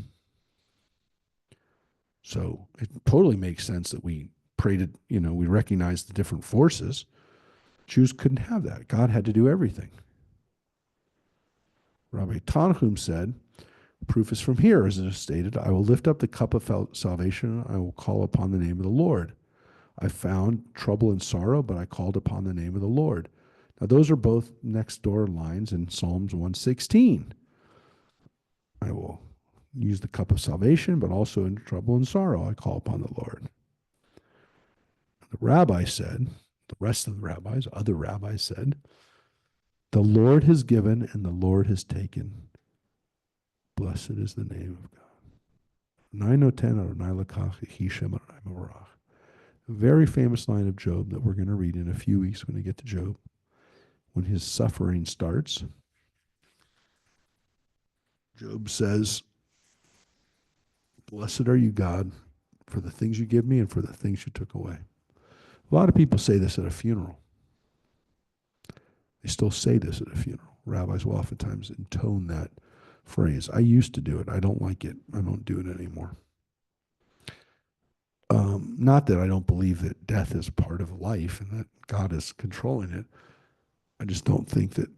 So it totally makes sense that we pray to, we recognize the different forces. Jews couldn't have that. God had to do everything. Rabbi Tanhum said, proof is from here, as it is stated, I will lift up the cup of salvation, I will call upon the name of the Lord. I found trouble and sorrow, but I called upon the name of the Lord. Now, those are both next door lines in Psalms 116. I will use the cup of salvation, but also in trouble and sorrow, I call upon the Lord. The rabbi said, the rest of the rabbis, other rabbis said, the Lord has given and the Lord has taken. Blessed is the name of God. A very famous line of Job that we're going to read in a few weeks when we get to Job. When his suffering starts, Job says, blessed are you, God, for the things you give me and for the things you took away. A lot of people say this at a funeral. They still say this at a funeral. Rabbis will oftentimes intone that phrase. I used to do it. I don't like it. I don't do it anymore. Not that I don't believe that death is part of life and that God is controlling it. I just don't think that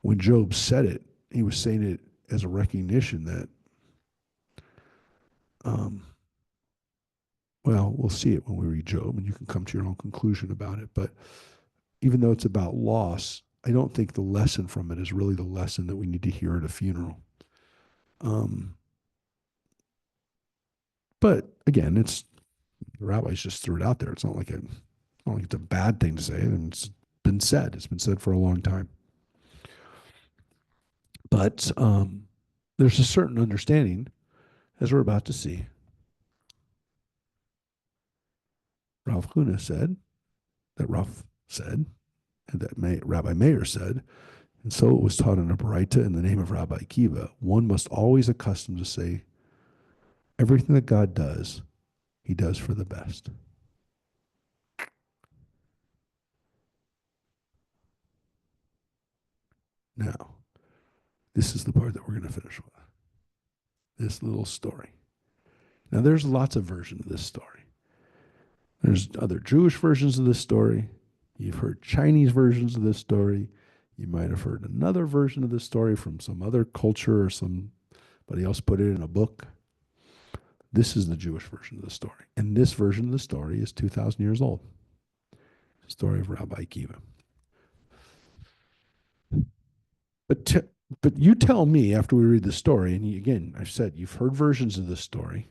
when Job said it, he was saying it as a recognition that, well, we'll see it when we read Job, and you can come to your own conclusion about it. But even though it's about loss, I don't think the lesson from it is really the lesson that we need to hear at a funeral. But again, the rabbis just threw it out there. It's not like it's a bad thing to say. And it's been said. It's been said for a long time. But there's a certain understanding, as we're about to see. Rav Huna said, that Rav said, and that Rabbi Meir said, and so it was taught in a Baraita in the name of Rabbi Akiva, one must always accustom to say, everything that God does, he does for the best. Now, this is the part that we're going to finish with. This little story. Now, there's lots of versions of this story. There's other Jewish versions of this story. You've heard Chinese versions of this story. You might have heard another version of this story from some other culture or somebody else put it in a book. This is the Jewish version of the story. And this version of the story is 2,000 years old. The story of Rabbi Akiva. But you tell me after we read the story, and again, I've said you've heard versions of this story.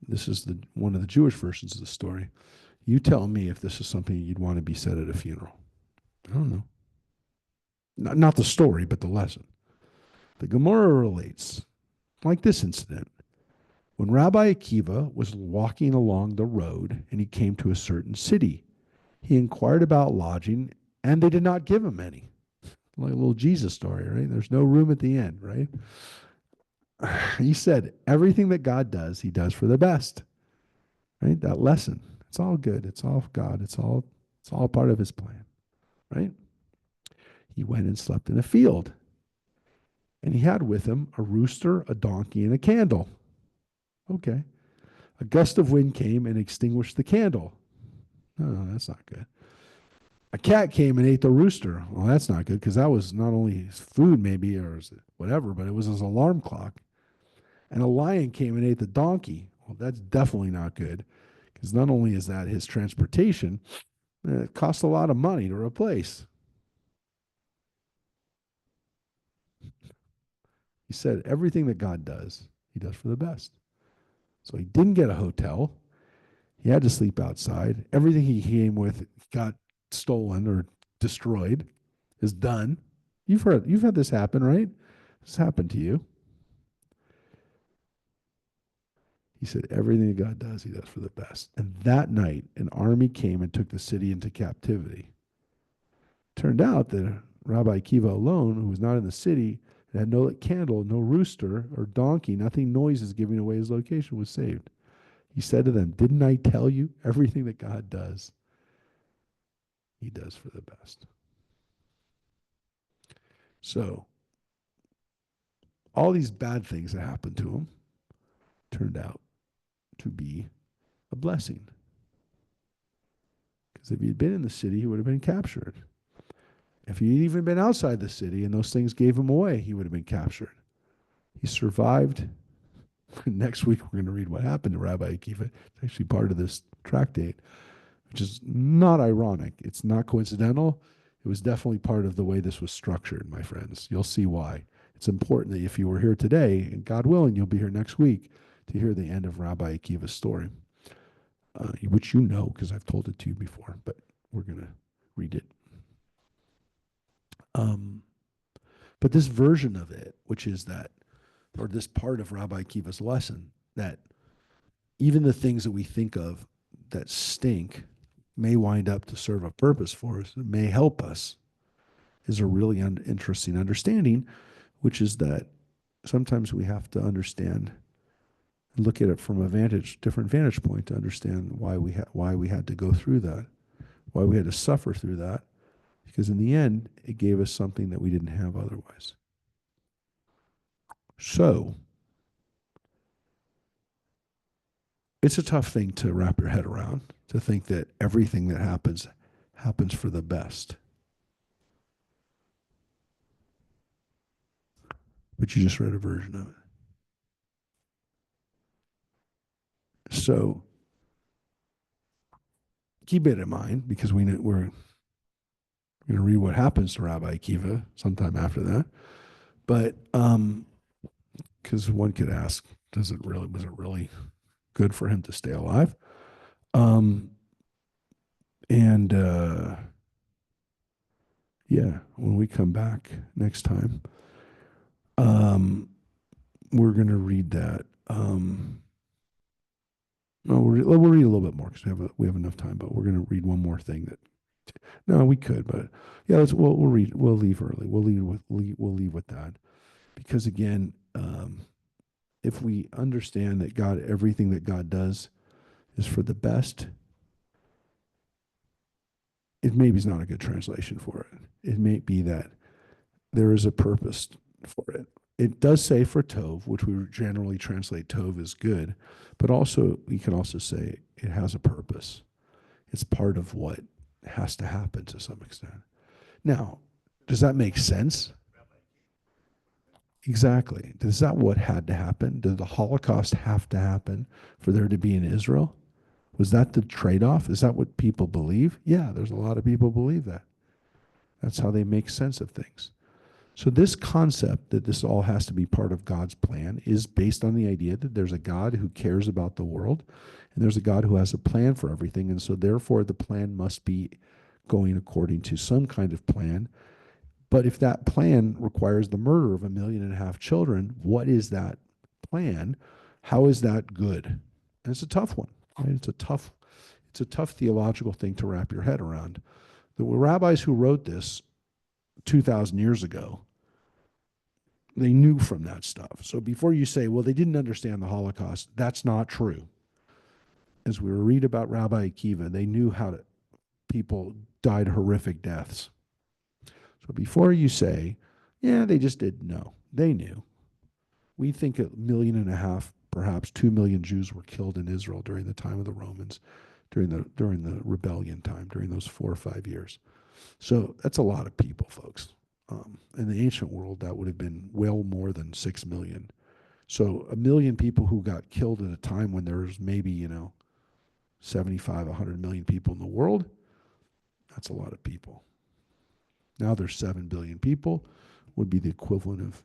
This is one of the Jewish versions of the story. You tell me if this is something you'd want to be said at a funeral. I don't know. Not the story, but the lesson. The Gemara relates, like this incident. When Rabbi Akiva was walking along the road and he came to a certain city, he inquired about lodging, and they did not give him any. Like a little Jesus story, right? There's no room at the end, right? He said, everything that God does, he does for the best. Right? That lesson. It's all good. It's all God. It's all part of his plan. Right? He went and slept in a field. And he had with him a rooster, a donkey, and a candle. Okay. A gust of wind came and extinguished the candle. No, that's not good. A cat came and ate the rooster. Well, that's not good because that was not only his food maybe or whatever, but it was his alarm clock. And a lion came and ate the donkey. Well, that's definitely not good because not only is that his transportation, it costs a lot of money to replace. He said everything that God does, he does for the best. So he didn't get a hotel. He had to sleep outside. Everything he came with got stolen or destroyed, is done. You've had this happen, right? This happened to you. He said, everything that God does, he does for the best. And that night, an army came and took the city into captivity. Turned out that Rabbi Akiva alone, who was not in the city, had no candle, no rooster or donkey, nothing noises giving away his location, was saved. He said to them, didn't I tell you everything that God does, he does for the best? So all these bad things that happened to him turned out to be a blessing. Because if he'd been in the city, he would have been captured. If he'd even been outside the city and those things gave him away, he would have been captured. He survived. Next week, we're going to read what happened to Rabbi Akiva. It's actually part of this tractate, which is not ironic. It's not coincidental. It was definitely part of the way this was structured, my friends. You'll see why. It's important that if you were here today, and God willing, you'll be here next week to hear the end of Rabbi Akiva's story, which you know because I've told it to you before, but we're going to read it. But this version of it, which is that, or this part of Rabbi Akiva's lesson, that even the things that we think of that stink may wind up to serve a purpose for us, it may help us, is a really interesting understanding, which is that sometimes we have to understand and look at it from a different vantage point to understand why we had to go through that, why we had to suffer through that, because in the end, it gave us something that we didn't have otherwise. So, it's a tough thing to wrap your head around, to think that everything that happens for the best. But you just read a version of it. So, keep it in mind, because we're going to read what happens to Rabbi Akiva sometime after that. But because one could ask, was it really good for him to stay alive? Yeah, when we come back next time, we're going to read that. No, we'll read a little bit more because we have enough time. But we're going to read one more thing that. No, we could, but yeah, we'll read. We'll leave early. We'll leave with that, because again, if we understand that everything that God does is for the best, it maybe is not a good translation for it. It may be that there is a purpose for it. It does say for Tov, which we generally translate Tov as good, but also we can also say it has a purpose. It's part of what has to happen to some extent. Now, does that make sense? Exactly. Is that what had to happen? Did the Holocaust have to happen for there to be an Israel? Was that the trade-off? Is that what people believe? Yeah, there's a lot of people believe that. That's how they make sense of things. So this concept that this all has to be part of God's plan is based on the idea that there's a God who cares about the world, and there's a God who has a plan for everything, and so therefore the plan must be going according to some kind of plan. But if that plan requires the murder of 1.5 million children, what is that plan? How is that good? And it's a tough one. Right? It's a tough theological thing to wrap your head around. The rabbis who wrote this 2,000 years ago, they knew from that stuff. So before you say, well, they didn't understand the Holocaust, that's not true. As we read about Rabbi Akiva, they knew people died horrific deaths. So before you say, yeah, they just didn't know, they knew. We think 1.5 million, perhaps 2 million Jews were killed in Israel during the time of the Romans, during the rebellion time, during those 4 or 5 years. So that's a lot of people, folks. In the ancient world, that would have been well more than 6 million. So 1 million people who got killed at a time when there was maybe, 75, 100 million people in the world, that's a lot of people. Now there's 7 billion people, would be the equivalent of,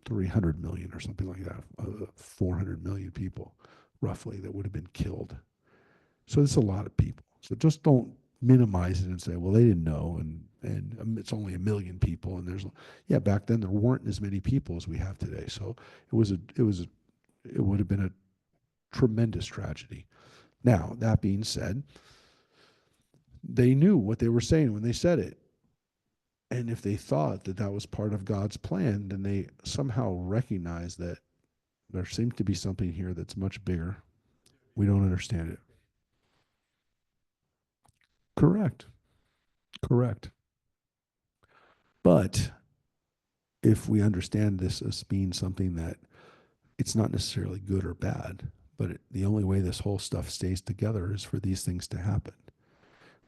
300 million or something like that, 400 million people roughly that would have been killed. So it's a lot of people. So just don't minimize it and say, well, they didn't know, and it's only 1 million people, and back then there weren't as many people as we have today. So it would have been a tremendous tragedy. Now, that being said, they knew what they were saying when they said it. And if they thought that that was part of God's plan, then they somehow recognized that there seems to be something here that's much bigger. We don't understand it. Correct. But if we understand this as being something that it's not necessarily good or bad, but the only way this whole stuff stays together is for these things to happen,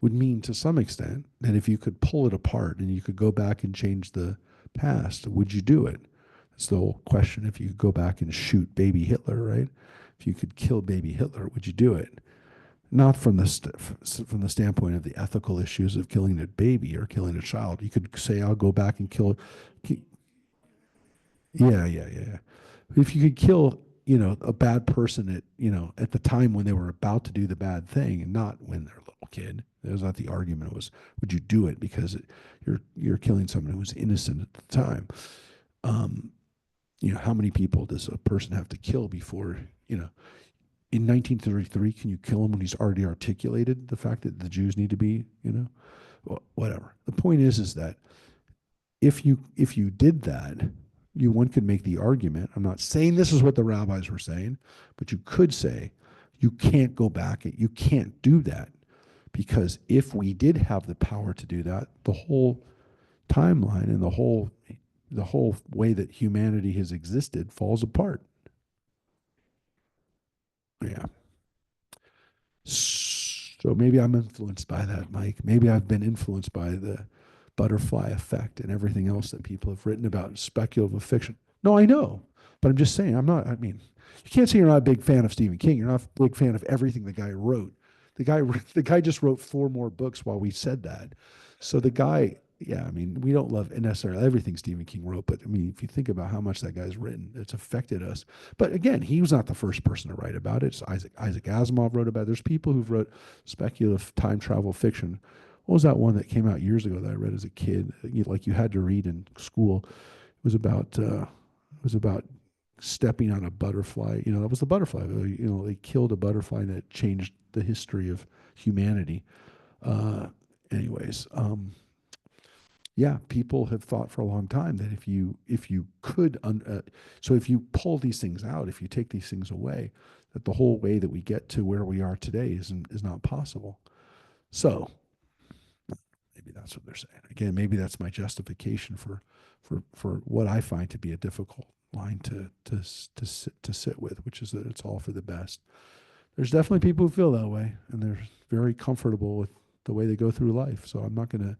would mean to some extent that if you could pull it apart and you could go back and change the past, would you do it? That's the whole question. If you could go back and shoot baby Hitler, right? If you could kill baby Hitler, would you do it? Not from from the standpoint of the ethical issues of killing a baby or killing a child. You could say, I'll go back and kill. Yeah. If you could kill, a bad person at the time when they were about to do the bad thing, and not when they're a little kid. That was not the argument. It was, would you do it because you're killing someone who was innocent at the time? How many people does a person have to kill before, in 1933, can you kill him when he's already articulated the fact that the Jews need to be, whatever. The point is that if you did that, one could make the argument. I'm not saying this is what the rabbis were saying, but you could say you can't go back. You can't do that, because if we did have the power to do that, the whole timeline and the whole way that humanity has existed falls apart. Yeah. So maybe I'm influenced by that, Mike. Maybe I've been influenced by the butterfly effect and everything else that people have written about speculative fiction. No, I know, but I'm just saying, you can't say you're not a big fan of Stephen King. You're not a big fan of everything the guy wrote. The guy just wrote 4 more books while we said that. So the guy, we don't love necessarily everything Stephen King wrote, but if you think about how much that guy's written, it's affected us. But again, he was not the first person to write about it. It's Isaac Asimov wrote about it. There's people who've wrote speculative time travel fiction. What was that one that came out years ago that I read as a kid? You had to read in school. It was about stepping on a butterfly. That was the butterfly. They killed a butterfly that changed the history of humanity. People have thought for a long time that if you could, so if you pull these things out, if you take these things away, that the whole way that we get to where we are today is not possible. So maybe that's what they're saying. Again, maybe that's my justification for what I find to be a difficult line to sit with, which is that it's all for the best. There's definitely people who feel that way, and they're very comfortable with the way they go through life. So I'm not going to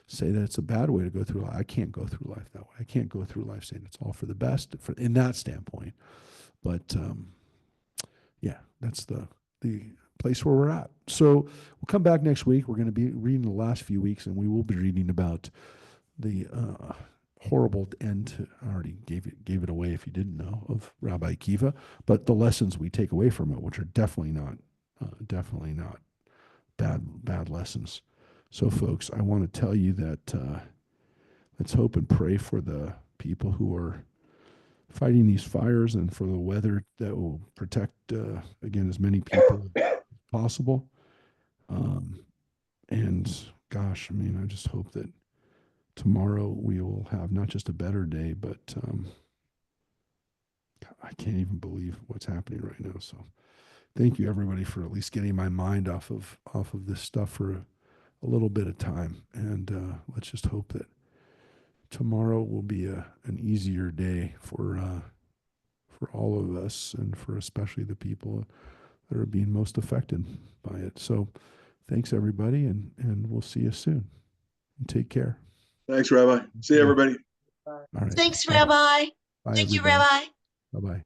say that it's a bad way to go through life. I can't go through life that way. I can't go through life saying it's all for the best in that standpoint. But that's the place where we're at. So we'll come back next week. We're going to be reading the last few weeks, and we will be reading about the horrible end. I already gave it away if you didn't know, of Rabbi Akiva, but the lessons we take away from it, which are definitely not bad lessons. So folks, I want to tell you that let's hope and pray for the people who are fighting these fires, and for the weather that will protect, again, as many people as possible. And gosh, I just hope that tomorrow we will have not just a better day, but I can't even believe what's happening right now. So thank you everybody for at least getting my mind off of this stuff for a little bit of time. And let's just hope that tomorrow will be an easier day for all of us, and for especially the people that are being most affected by it. So thanks everybody, and we'll see you soon. And take care. Thanks, Rabbi. See you, everybody. All right. Thanks, Bye. Rabbi. Bye, Thank you, everybody. Rabbi. Bye-bye.